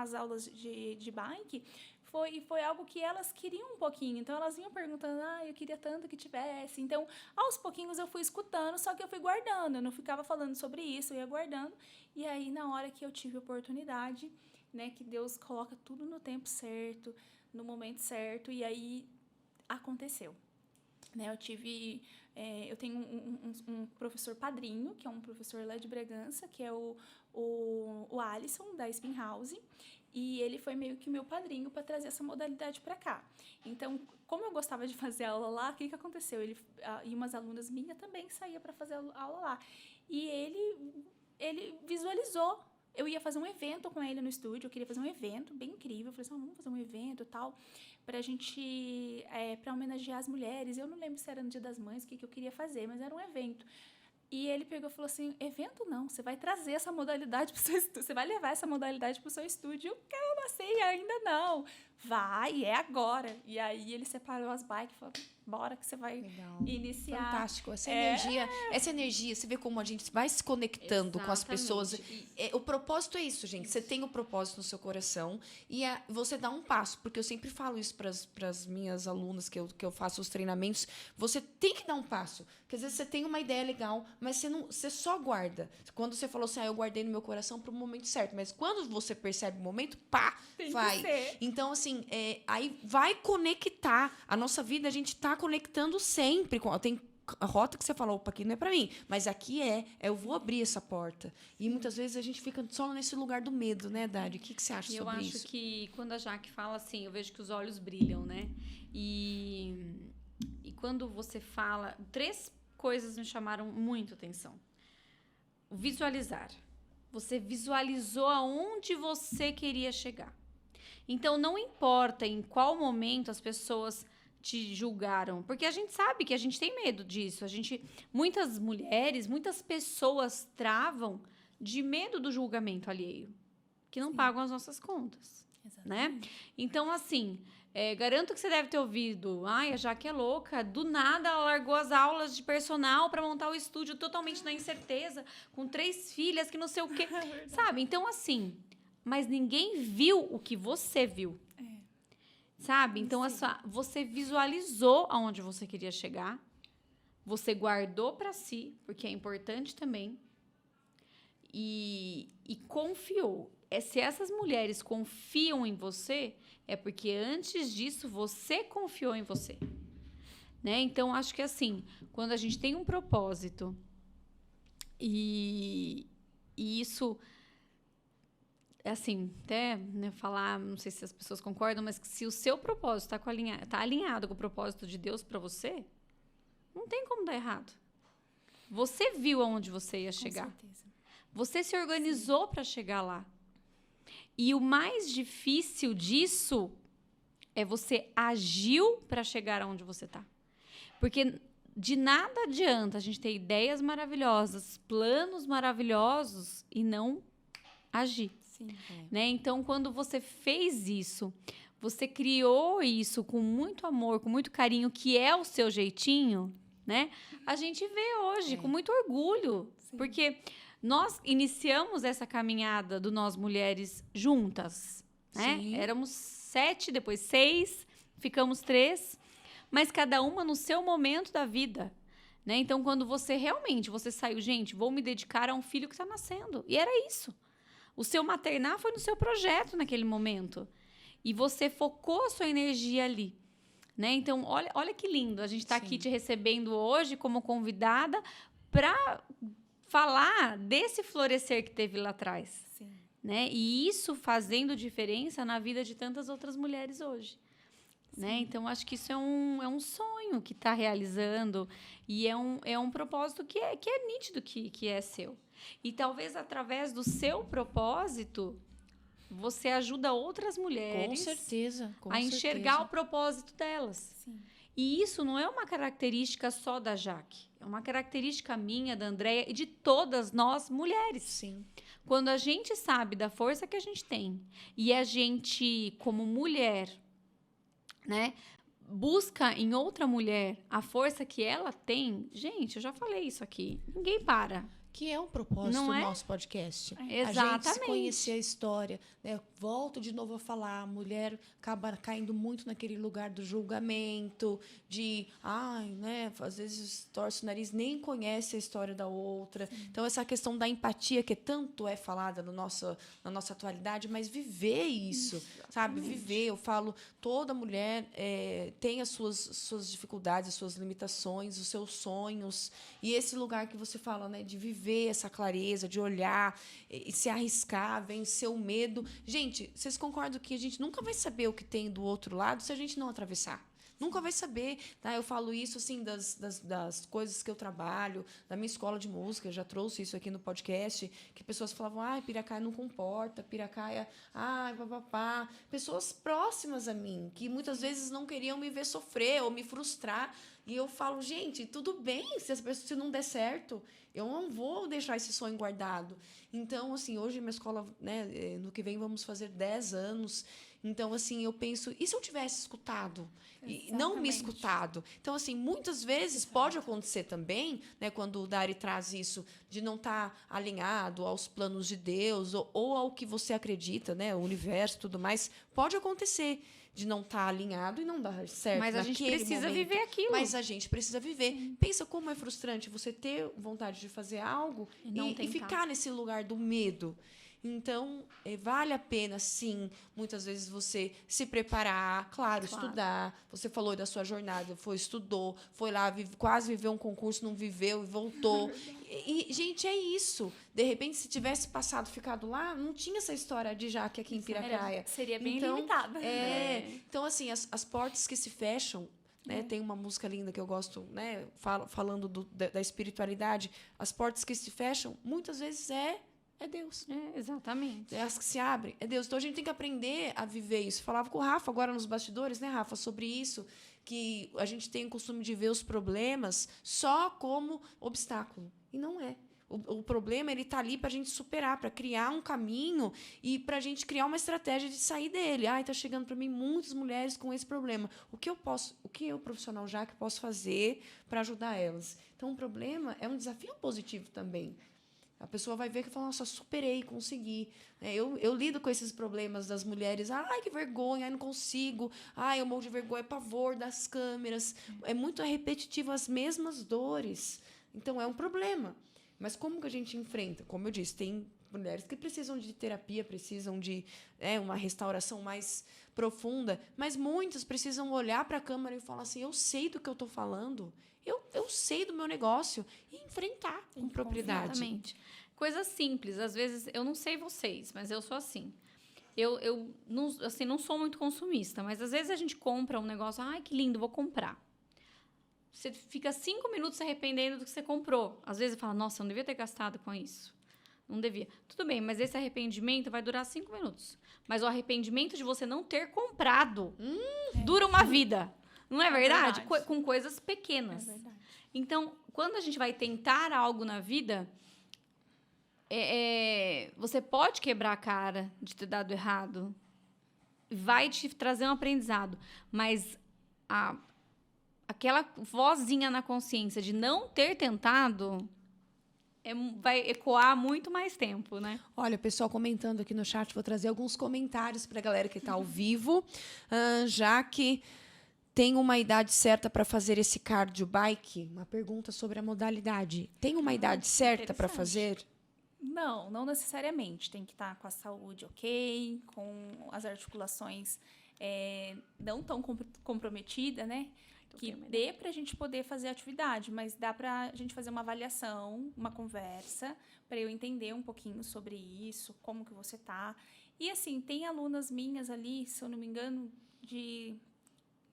as aulas de bike, foi algo que elas queriam um pouquinho. Então, elas vinham perguntando, eu queria tanto que tivesse. Então, aos pouquinhos eu fui escutando, só que eu fui guardando. Eu não ficava falando sobre isso, eu ia guardando. E aí, na hora que eu tive oportunidade, né, que Deus coloca tudo no tempo certo, no momento certo, e aí aconteceu. Né, eu tenho um professor padrinho, que é um professor lá de Bragança, que é o Alisson, da Spin House, e ele foi meio que meu padrinho para trazer essa modalidade para cá. Então, como eu gostava de fazer aula lá, o que aconteceu? E umas alunas minhas também saíam para fazer aula lá. E ele visualizou. Eu ia fazer um evento com ele no estúdio, eu queria fazer um evento bem incrível. Eu falei assim, vamos fazer um evento e tal, pra gente, para homenagear as mulheres. Eu não lembro se era no Dia das Mães, o que eu queria fazer, mas era um evento. E ele pegou e falou assim, evento não, você vai trazer essa modalidade para o seu estúdio, você vai levar essa modalidade para o seu estúdio. Eu não sei, ainda não. Vai, é agora. E aí ele separou as bikes e falou, bora que você vai iniciar. Fantástico. Essa energia, você vê como a gente vai se conectando com as pessoas. O propósito é isso, gente. Você tem o propósito no seu coração e você dá um passo, porque eu sempre falo isso para as minhas alunas que eu faço os treinamentos. Você tem que dar um passo. Porque às vezes você tem uma ideia legal, mas você só guarda. Quando você falou assim, eu guardei no meu coração para o momento certo. Mas quando você percebe o momento, vai. Então, assim, aí vai conectar. A nossa vida, a gente está conectando sempre. Tem a rota que você falou, opa, aqui não é para mim. Mas aqui eu vou abrir essa porta. E muitas vezes a gente fica só nesse lugar do medo, né, Dari? O que você acha sobre isso? Eu acho que quando a Jaque fala assim, eu vejo que os olhos brilham, né? E quando você fala... 3 coisas me chamaram muito atenção. O visualizar. Você visualizou aonde você queria chegar. Então, não importa em qual momento as pessoas te julgaram, porque a gente sabe que a gente tem medo disso. Muitas mulheres, muitas pessoas travam de medo do julgamento alheio, que não pagam as nossas contas. Né? Então, assim, garanto que você deve ter ouvido, a Jaque é louca, do nada ela largou as aulas de personal para montar o estúdio totalmente na incerteza, com 3 filhas, que não sei o quê. Sabe? Então, assim, mas ninguém viu o que você viu. Sabe? Então, você visualizou aonde você queria chegar, você guardou para si, porque é importante também, e confiou. Se essas mulheres confiam em você, é porque antes disso você confiou em você. Né? Então, acho que assim, quando a gente tem um propósito e isso, assim, até falar, não sei se as pessoas concordam, mas se o seu propósito está alinhado com o propósito de Deus para você, não tem como dar errado. Você viu aonde você ia chegar. Com certeza. Você se organizou para chegar lá. E o mais difícil disso é você agiu para chegar aonde você está. Porque de nada adianta a gente ter ideias maravilhosas, planos maravilhosos e não agir. Sim. Né? Então, quando você fez isso, você criou isso com muito amor, com muito carinho, que é o seu jeitinho, né? A gente vê hoje com muito orgulho. Sim. Porque... nós iniciamos essa caminhada do Nós Mulheres juntas, né? Éramos 7, depois 6, ficamos 3, mas cada uma no seu momento da vida, né? Então, quando você saiu, gente, vou me dedicar a um filho que está nascendo. E era isso. O seu maternar foi no seu projeto naquele momento. E você focou a sua energia ali. Né? Então, olha que lindo. A gente está aqui te recebendo hoje como convidada para... falar desse florescer que teve lá atrás. Sim. Né? E isso fazendo diferença na vida de tantas outras mulheres hoje. Né? Então, acho que isso é um sonho que está realizando e é um propósito que é nítido que é seu. E talvez, através do seu propósito, você ajuda outras mulheres com certeza, a enxergar o propósito delas. Sim. E isso não é uma característica só da Jaque. É uma característica minha, da Andréia e de todas nós mulheres. Sim. Quando a gente sabe da força que a gente tem e a gente, como mulher, né, busca em outra mulher a força que ela tem, gente, eu já falei isso aqui, ninguém para. Que é um propósito Não do é? nosso podcast. A gente se Exatamente. conhecer a história. Né? Volto de novo a falar, a mulher acaba caindo muito naquele lugar do julgamento, de, né, às vezes torce o nariz, nem conhece a história da outra. Sim. Então, essa questão da empatia, que tanto é falada na nossa atualidade, mas viver isso, sabe? Viver, eu falo, toda mulher tem as suas dificuldades, as suas limitações, os seus sonhos, e esse lugar que você fala, né, de viver essa clareza, de olhar e se arriscar, vencer o medo. Gente, vocês concordam que a gente nunca vai saber o que tem do outro lado se a gente não atravessar? Nunca vai saber, tá? Eu falo isso assim das coisas que eu trabalho, da minha escola de música, já trouxe isso aqui no podcast, que pessoas falavam, Piracaia não comporta, Piracaia, papapá. Pessoas próximas a mim, que muitas vezes não queriam me ver sofrer ou me frustrar. E eu falo, gente, tudo bem, se não der certo, eu não vou deixar esse sonho guardado. Então, assim, hoje minha escola, né, no que vem vamos fazer 10 anos. Então, assim, eu penso, e se eu tivesse escutado? E não me escutado? Então, assim, muitas vezes pode acontecer também, né, quando o Dari traz isso, de não estar alinhado aos planos de Deus ou ao que você acredita, né, o universo e tudo mais, pode acontecer de não estar alinhado e não dar certo. Mas a gente precisa viver aquilo. Mas a gente precisa viver. Sim. Pensa como é frustrante você ter vontade de fazer algo e ficar nesse lugar do medo. Então, vale a pena, sim, muitas vezes você se preparar, claro, estudar. Você falou da sua jornada, estudou, foi lá, quase viveu um concurso, não viveu e voltou. E, gente, é isso. De repente, se tivesse ficado lá, não tinha essa história de Jaque aqui em Piracaia. Seria bem limitada. Então, assim, as portas que se fecham, né? Tem uma música linda que eu gosto, né? Falando da espiritualidade. As portas que se fecham, muitas vezes é Deus. Exatamente. As que se abrem, é Deus. Então, a gente tem que aprender a viver isso. Falava com o Rafa agora nos bastidores, né, Rafa, sobre isso, que a gente tem o costume de ver os problemas só como obstáculo. E não é. O problema ele está ali para a gente superar, para criar um caminho e para a gente criar uma estratégia de sair dele. Está chegando para mim muitas mulheres com esse problema. O que eu, profissional Jaque, posso fazer para ajudar elas? Então, o problema é um desafio positivo também. A pessoa vai ver que fala, nossa, superei, consegui. Eu lido com esses problemas das mulheres. Que vergonha, não consigo. Eu morro de vergonha, pavor das câmeras. É muito repetitivo as mesmas dores. Então, é um problema. Mas como que a gente enfrenta? Como eu disse, tem mulheres que precisam de terapia, precisam de uma restauração mais profunda, mas muitas precisam olhar para a câmera e falar assim, eu sei do que eu estou falando, eu sei do meu negócio, e enfrentar com propriedade. Exatamente. Coisas simples. Às vezes, eu não sei vocês, mas eu sou assim. Eu não sou muito consumista, mas às vezes a gente compra um negócio, que lindo, vou comprar. Você fica 5 minutos se arrependendo do que você comprou. Às vezes você fala, nossa, eu não devia ter gastado com isso. Não devia. Tudo bem, mas esse arrependimento vai durar 5 minutos. Mas o arrependimento de você não ter comprado dura uma vida. Não é verdade? Com coisas pequenas. É verdade. Então, quando a gente vai tentar algo na vida, você pode quebrar a cara de ter dado errado. Vai te trazer um aprendizado. Mas aquela vozinha na consciência de não ter tentado vai ecoar muito mais tempo, né? Olha, pessoal comentando aqui no chat, vou trazer alguns comentários para a galera que está ao vivo. Jaque, tem uma idade certa para fazer esse cardio bike? Uma pergunta sobre a modalidade. Tem uma idade certa para fazer? Não necessariamente. Tem que estar com a saúde ok, com as articulações não tão comprometidas, né? Que dê para a gente poder fazer atividade, mas dá para a gente fazer uma avaliação, uma conversa, para eu entender um pouquinho sobre isso, como que você tá. E, assim, tem alunas minhas ali, se eu não me engano, de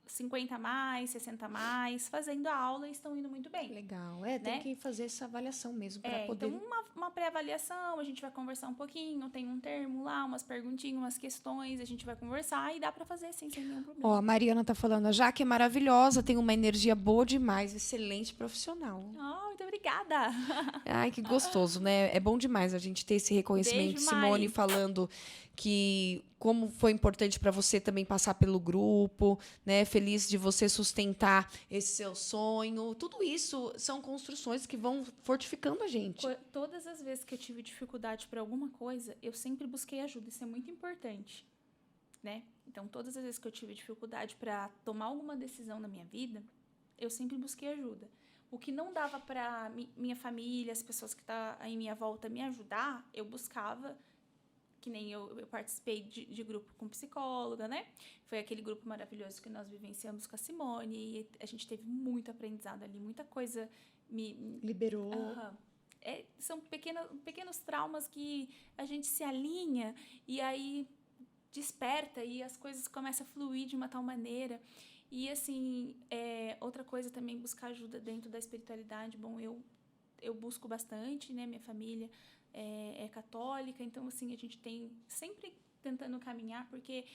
50 a mais, 60 a mais, fazendo a aula e estão indo muito bem. Legal. Tem né? que fazer essa avaliação mesmo para poder... Então, uma pré-avaliação, a gente vai conversar um pouquinho, tem um termo lá, umas perguntinhas, umas questões, a gente vai conversar e dá para fazer sim, sem nenhum problema. Ó, a Mariana tá falando, a Jaque é maravilhosa, tem uma energia boa demais, excelente profissional. Oh, muito obrigada. Ai, que gostoso, né? É bom demais a gente ter esse reconhecimento. Beijo, Simone Mari. falando que como foi importante para você também passar pelo grupo, né? Feliz de você sustentar esse seu sonho. Tudo isso são construções que vão fortificando a gente. Todas as vezes que eu tive dificuldade para alguma coisa, eu sempre busquei ajuda. Isso é muito importante, né? Então, todas as vezes que eu tive dificuldade para tomar alguma decisão na minha vida, eu sempre busquei ajuda. O que não dava para minha família, as pessoas que estão em minha volta me ajudar, eu buscava, que nem eu participei de grupo com psicóloga, né? Foi aquele grupo maravilhoso que nós vivenciamos com a Simone, e a gente teve muito aprendizado ali, muita coisa Liberou. São pequenos traumas que a gente se alinha e aí desperta e as coisas começam a fluir de uma tal maneira. E, assim, outra coisa também, buscar ajuda dentro da espiritualidade. Bom, eu busco bastante, né? Minha família é católica, então, assim, a gente tem sempre tentando caminhar, porque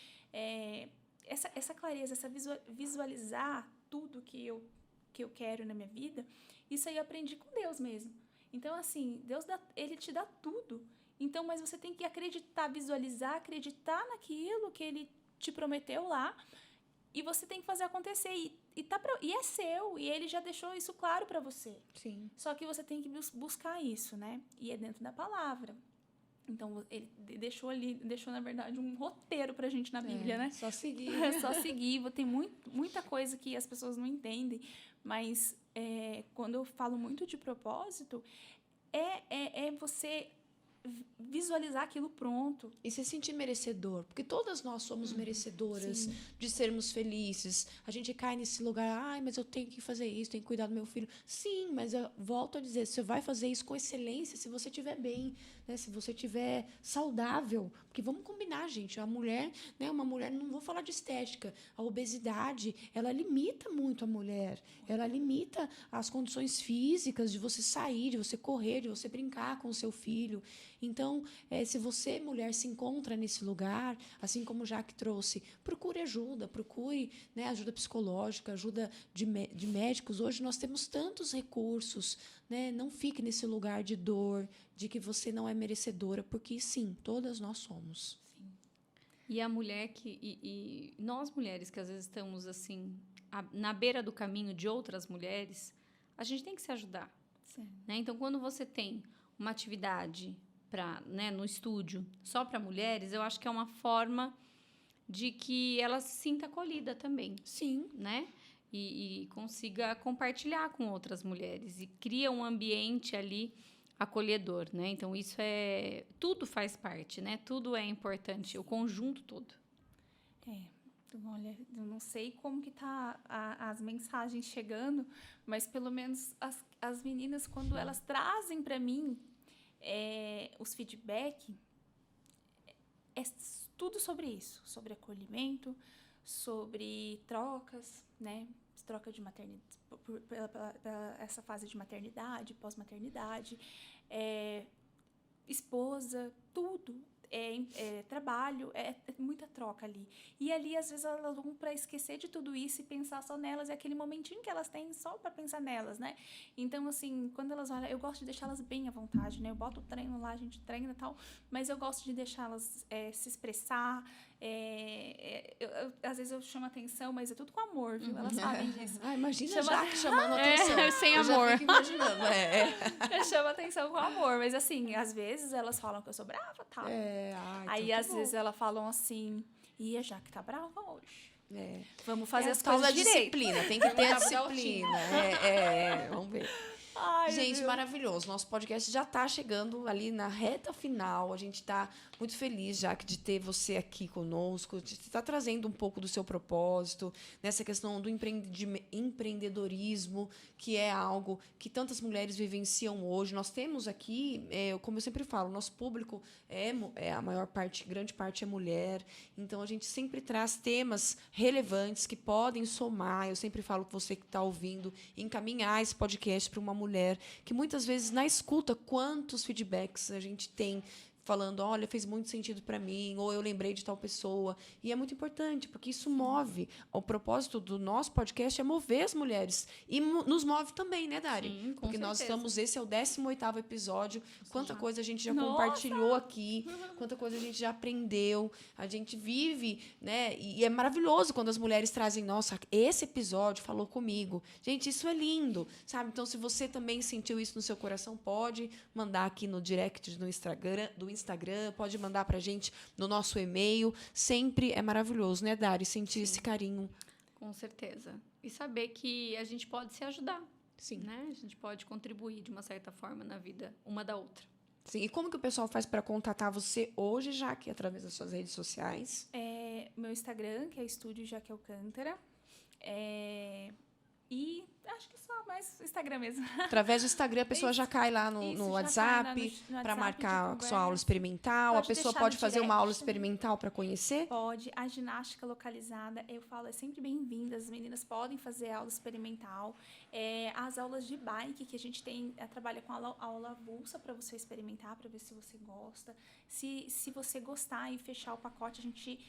essa clareza, essa visualizar tudo que eu quero na minha vida, isso aí eu aprendi com Deus mesmo. Então, assim, Deus ele te dá tudo. Então, mas você tem que acreditar, visualizar, acreditar naquilo que ele te prometeu lá, e você tem que fazer acontecer. E é seu, e ele já deixou isso claro para você. Sim. Só que você tem que buscar isso, né? E é dentro da palavra. Então, ele deixou, na verdade, um roteiro pra gente na Bíblia, né? Só seguir. Só seguir. Tem muita coisa que as pessoas não entendem, mas quando eu falo muito de propósito, é você visualizar aquilo pronto. E se sentir merecedor, porque todas nós somos merecedoras Sim. de sermos felizes. A gente cai nesse lugar, mas eu tenho que fazer isso, tenho que cuidar do meu filho. Sim, mas eu volto a dizer, você vai fazer isso com excelência se você estiver bem, né? Se você estiver saudável. Porque vamos combinar, gente, a mulher, né? Uma mulher, não vou falar de estética, a obesidade, ela limita muito a mulher. Ela limita as condições físicas de você sair, de você correr, de você brincar com o seu filho. Então, se você, mulher, se encontra nesse lugar, assim como o Jaque trouxe, procure ajuda, né, ajuda psicológica, ajuda de médicos. Hoje nós temos tantos recursos, né? Não fique nesse lugar de dor, de que você não é merecedora, porque sim, todas nós somos. Sim. E a mulher e nós mulheres que às vezes estamos assim na beira do caminho de outras mulheres, a gente tem que se ajudar. Sim. Né? Então, quando você tem uma atividade no estúdio só para mulheres, eu acho que é uma forma de que ela se sinta acolhida também. Sim. Né? E consiga compartilhar com outras mulheres e cria um ambiente ali acolhedor, né? Então, tudo faz parte, né? Tudo é importante, o conjunto todo. Então, olha, eu não sei como que tá as mensagens chegando, mas pelo menos as meninas, quando elas trazem para mim os feedback, é tudo sobre isso, sobre acolhimento, sobre trocas, né? Troca de maternidade, pela essa fase de maternidade, pós-maternidade, esposa, tudo. Trabalho, muita troca ali. E ali, às vezes, elas vão para esquecer de tudo isso e pensar só nelas, é aquele momentinho que elas têm só para pensar nelas, né? Então, assim, quando elas olham, eu gosto de deixá-las bem à vontade, né? Eu boto o treino lá, a gente treina e tal, mas eu gosto de deixá-las se expressar. Às vezes eu chamo atenção, mas é tudo com amor, viu? Elas sabem disso. Imagina Jaque chamando atenção. Sem eu amor. Já fico imaginando. Eu chamo atenção com amor, mas assim, às vezes elas falam que eu sou brava, tá? Aí, às vezes, elas falam assim, a Jaque tá brava hoje. Vamos fazer as coisas direito. Disciplina, tem que ter a disciplina. Vamos ver. Ai, Gente, meu. maravilhoso. Nosso podcast já está chegando ali na reta final. A gente está muito feliz, Jaque, de ter você aqui conosco, de estar trazendo um pouco do seu propósito, nessa questão do empreendedorismo, que é algo que tantas mulheres vivenciam hoje. Nós temos aqui, como eu sempre falo, nosso público é a maior parte, grande parte é mulher. Então, a gente sempre traz temas relevantes que podem somar. Eu sempre falo com você que está ouvindo, encaminhar esse podcast para uma mulher que muitas vezes na escuta quantos feedbacks a gente tem falando, olha, fez muito sentido para mim, ou eu lembrei de tal pessoa. E é muito importante, porque isso move. O propósito do nosso podcast é mover as mulheres. E nos move também, né, Dari? Sim, com porque nós certeza. estamos, esse é o 18º episódio. Quanta coisa a gente já Nossa! compartilhou aqui, quanta coisa a gente já aprendeu. A gente vive, né? E é maravilhoso quando as mulheres trazem, nossa, esse episódio falou comigo. Gente, isso é lindo, sabe? Então, se você também sentiu isso no seu coração, pode mandar aqui no direct do Instagram, pode mandar pra gente no nosso e-mail. Sempre é maravilhoso, né, Dari? Sentir esse carinho. Com certeza. E saber que a gente pode se ajudar. Sim. Né? A gente pode contribuir de uma certa forma na vida uma da outra. Sim. E como que o pessoal faz para contatar você hoje, Jaque, através das suas redes sociais? Meu Instagram, que é Estúdio Jaque Alcântara. E acho que só mais Instagram mesmo. Através do Instagram, a pessoa já cai lá no Isso, já cai lá WhatsApp no para WhatsApp marcar de sua aula conversa. experimental. Pode A pessoa deixar pode no fazer uma direct aula também. experimental para conhecer? Pode. A ginástica localizada, eu falo, é sempre bem-vinda. As meninas podem fazer aula experimental. As aulas de bike que a gente tem, trabalha com aula avulsa para você experimentar, para ver se você gosta. Se você gostar e fechar o pacote, a gente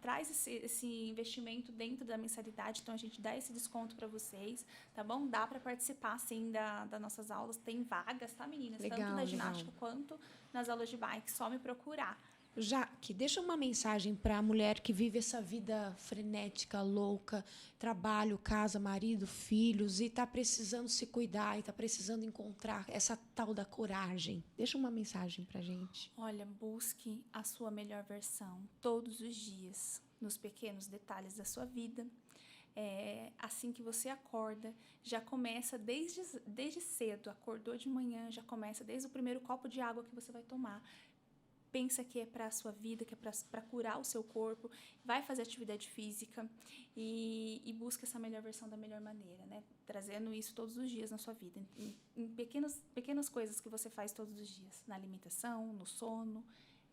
traz esse investimento dentro da mensalidade. Então, a gente dá esse desconto para vocês, tá bom? Dá para participar, sim, das nossas aulas. Tem vagas, tá, meninas? Legal, Tanto na legal. ginástica quanto nas aulas de bike. Só me procurar. Jaque, deixa uma mensagem para a mulher que vive essa vida frenética, louca, trabalho, casa, marido, filhos, e está precisando se cuidar, e está precisando encontrar essa tal da coragem. Deixa uma mensagem para a gente. Olha, busque a sua melhor versão todos os dias, nos pequenos detalhes da sua vida. Assim que você acorda, já começa desde cedo, acordou de manhã, já começa desde o primeiro copo de água que você vai tomar. Pensa que é para a sua vida, que é para curar o seu corpo, vai fazer atividade física e busca essa melhor versão da melhor maneira, né? Trazendo isso todos os dias na sua vida, em pequenas coisas que você faz todos os dias, na alimentação, no sono,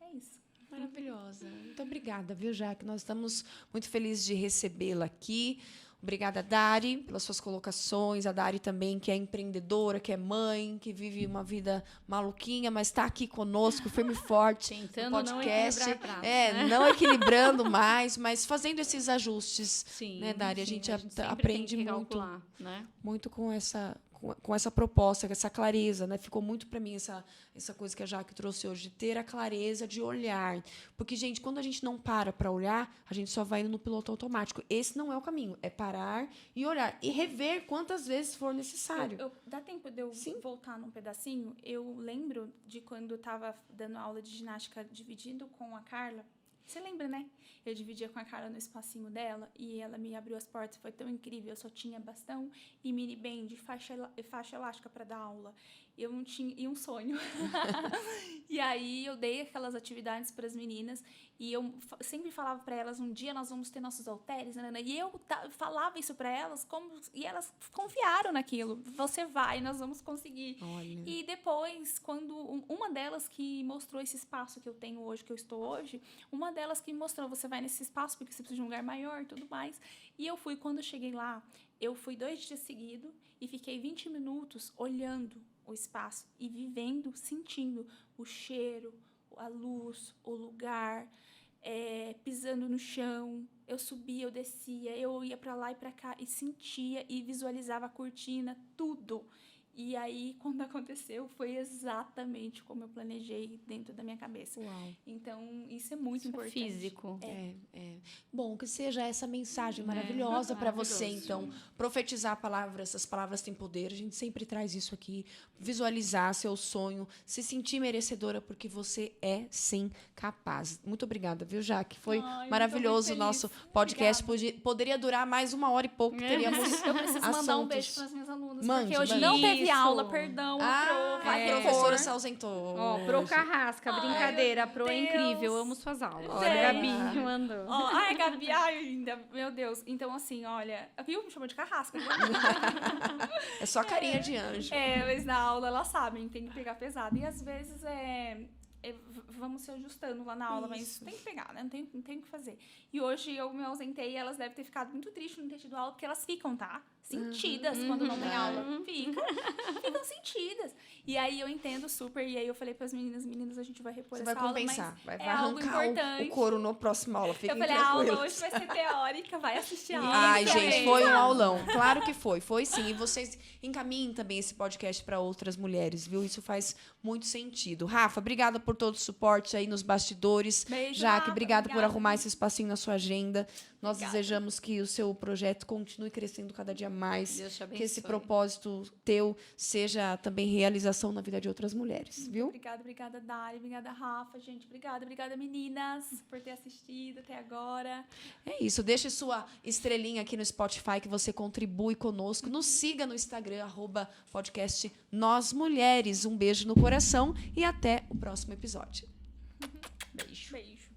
é isso. Maravilhosa. Muito obrigada, viu, Jaque? Nós estamos muito felizes de recebê-la aqui. Obrigada, Dari, pelas suas colocações. A Dari também, que é empreendedora, que é mãe, que vive uma vida maluquinha, mas está aqui conosco, firme e forte, Tentando no podcast. não equilibrar pratos, né? Não equilibrando mais, mas fazendo esses ajustes. Sim, Né, Dari? A sim, gente sempre aprende tem que muito. calcular, né? Muito com essa proposta, com essa clareza, né? Ficou muito para mim essa coisa que a Jaque trouxe hoje, de ter a clareza de olhar. Porque, gente, quando a gente não para olhar, a gente só vai indo no piloto automático. Esse não é o caminho. É parar e olhar. E rever quantas vezes for necessário. Dá tempo de eu Sim. voltar num pedacinho? Eu lembro de quando eu estava dando aula de ginástica, dividindo com a Carla. Você lembra, né? Eu dividia com a Carla no espacinho dela e ela me abriu as portas. Foi tão incrível. Eu só tinha bastão e mini band, faixa elástica para dar aula. Eu não tinha, e um sonho. E aí eu dei aquelas atividades para as meninas e eu sempre falava para elas, um dia nós vamos ter nossos halteres, né? E eu falava isso para elas e elas confiaram naquilo. Você vai, nós vamos conseguir. Olha. E depois, quando uma delas que mostrou esse espaço que eu tenho hoje, que eu estou hoje, uma delas que me mostrou, você vai nesse espaço porque você precisa de um lugar maior e tudo mais. E eu fui, quando eu cheguei lá, eu fui 2 dias seguidos e fiquei 20 minutos olhando o espaço e vivendo, sentindo o cheiro, a luz, o lugar, pisando no chão. Eu subia, eu descia, eu ia para lá e para cá e sentia e visualizava a cortina, tudo. E aí, quando aconteceu, foi exatamente como eu planejei dentro da minha cabeça. Uau. Então, isso é muito Isso é importante. físico. Bom, que seja essa mensagem maravilhosa para você, maravilhoso. então. Profetizar palavras, essas palavras têm poder. A gente sempre traz isso aqui. Visualizar seu sonho, se sentir merecedora, porque você é, sim, capaz. Muito obrigada, viu, Jaque? Foi Ai, maravilhoso o eu tô muito nosso feliz. podcast. Poderia durar mais 1 hora e pouco. Teríamos Eu preciso mandar um assuntos. beijo para as minhas alunas, Mande, porque hoje mande. não teve Isso. aula, perdão. Ah, Vai a repor. professora se ausentou. Ó, Pro hoje. Carrasca, brincadeira. meu Pro é Deus. incrível, amo suas aulas. Olha A aí. Gabi mandou. Ó, ai, Gabi, ai, linda, meu Deus. Então, assim, olha, viu? Me chamou de carrasca. Viu? É só carinha de anjo. Mas na aula elas sabem, tem que pegar pesado. E às vezes vamos se ajustando lá na aula, mas tem que pegar, né? Não tem o que fazer. E hoje eu me ausentei e elas devem ter ficado muito tristes não ter tido aula, porque elas ficam, tá? Sentidas quando não tem aula. Ficam sentidas. E aí eu entendo super, e aí eu falei para as meninas, a gente vai repor Você essa vai aula, compensar. mas Vai é algo arrancar importante. o couro na próxima aula. Fiquem Eu falei, a aula tranquilos. hoje vai ser teórica, vai assistir a aula. Ai, que é gente, isso. foi um aulão. Claro que foi. Foi sim. E vocês encaminhem também esse podcast para outras mulheres, viu? Isso faz muito sentido. Rafa, obrigada por todo o suporte aí nos bastidores. Beijo, Jaque, Rafa, obrigada por obrigada. arrumar esse espacinho na sua agenda. Nós Obrigada. desejamos que o seu projeto continue crescendo cada dia mais. Deus te abençoe. Que esse propósito teu seja também realização na vida de outras mulheres, viu? Obrigada, Dari. Obrigada, Rafa, gente. Obrigada, meninas, por ter assistido até agora. É isso. Deixe sua estrelinha aqui no Spotify que você contribui conosco. Nos siga no Instagram, @podcast Nós Mulheres. Um beijo no coração e até o próximo episódio. Beijo. Beijo.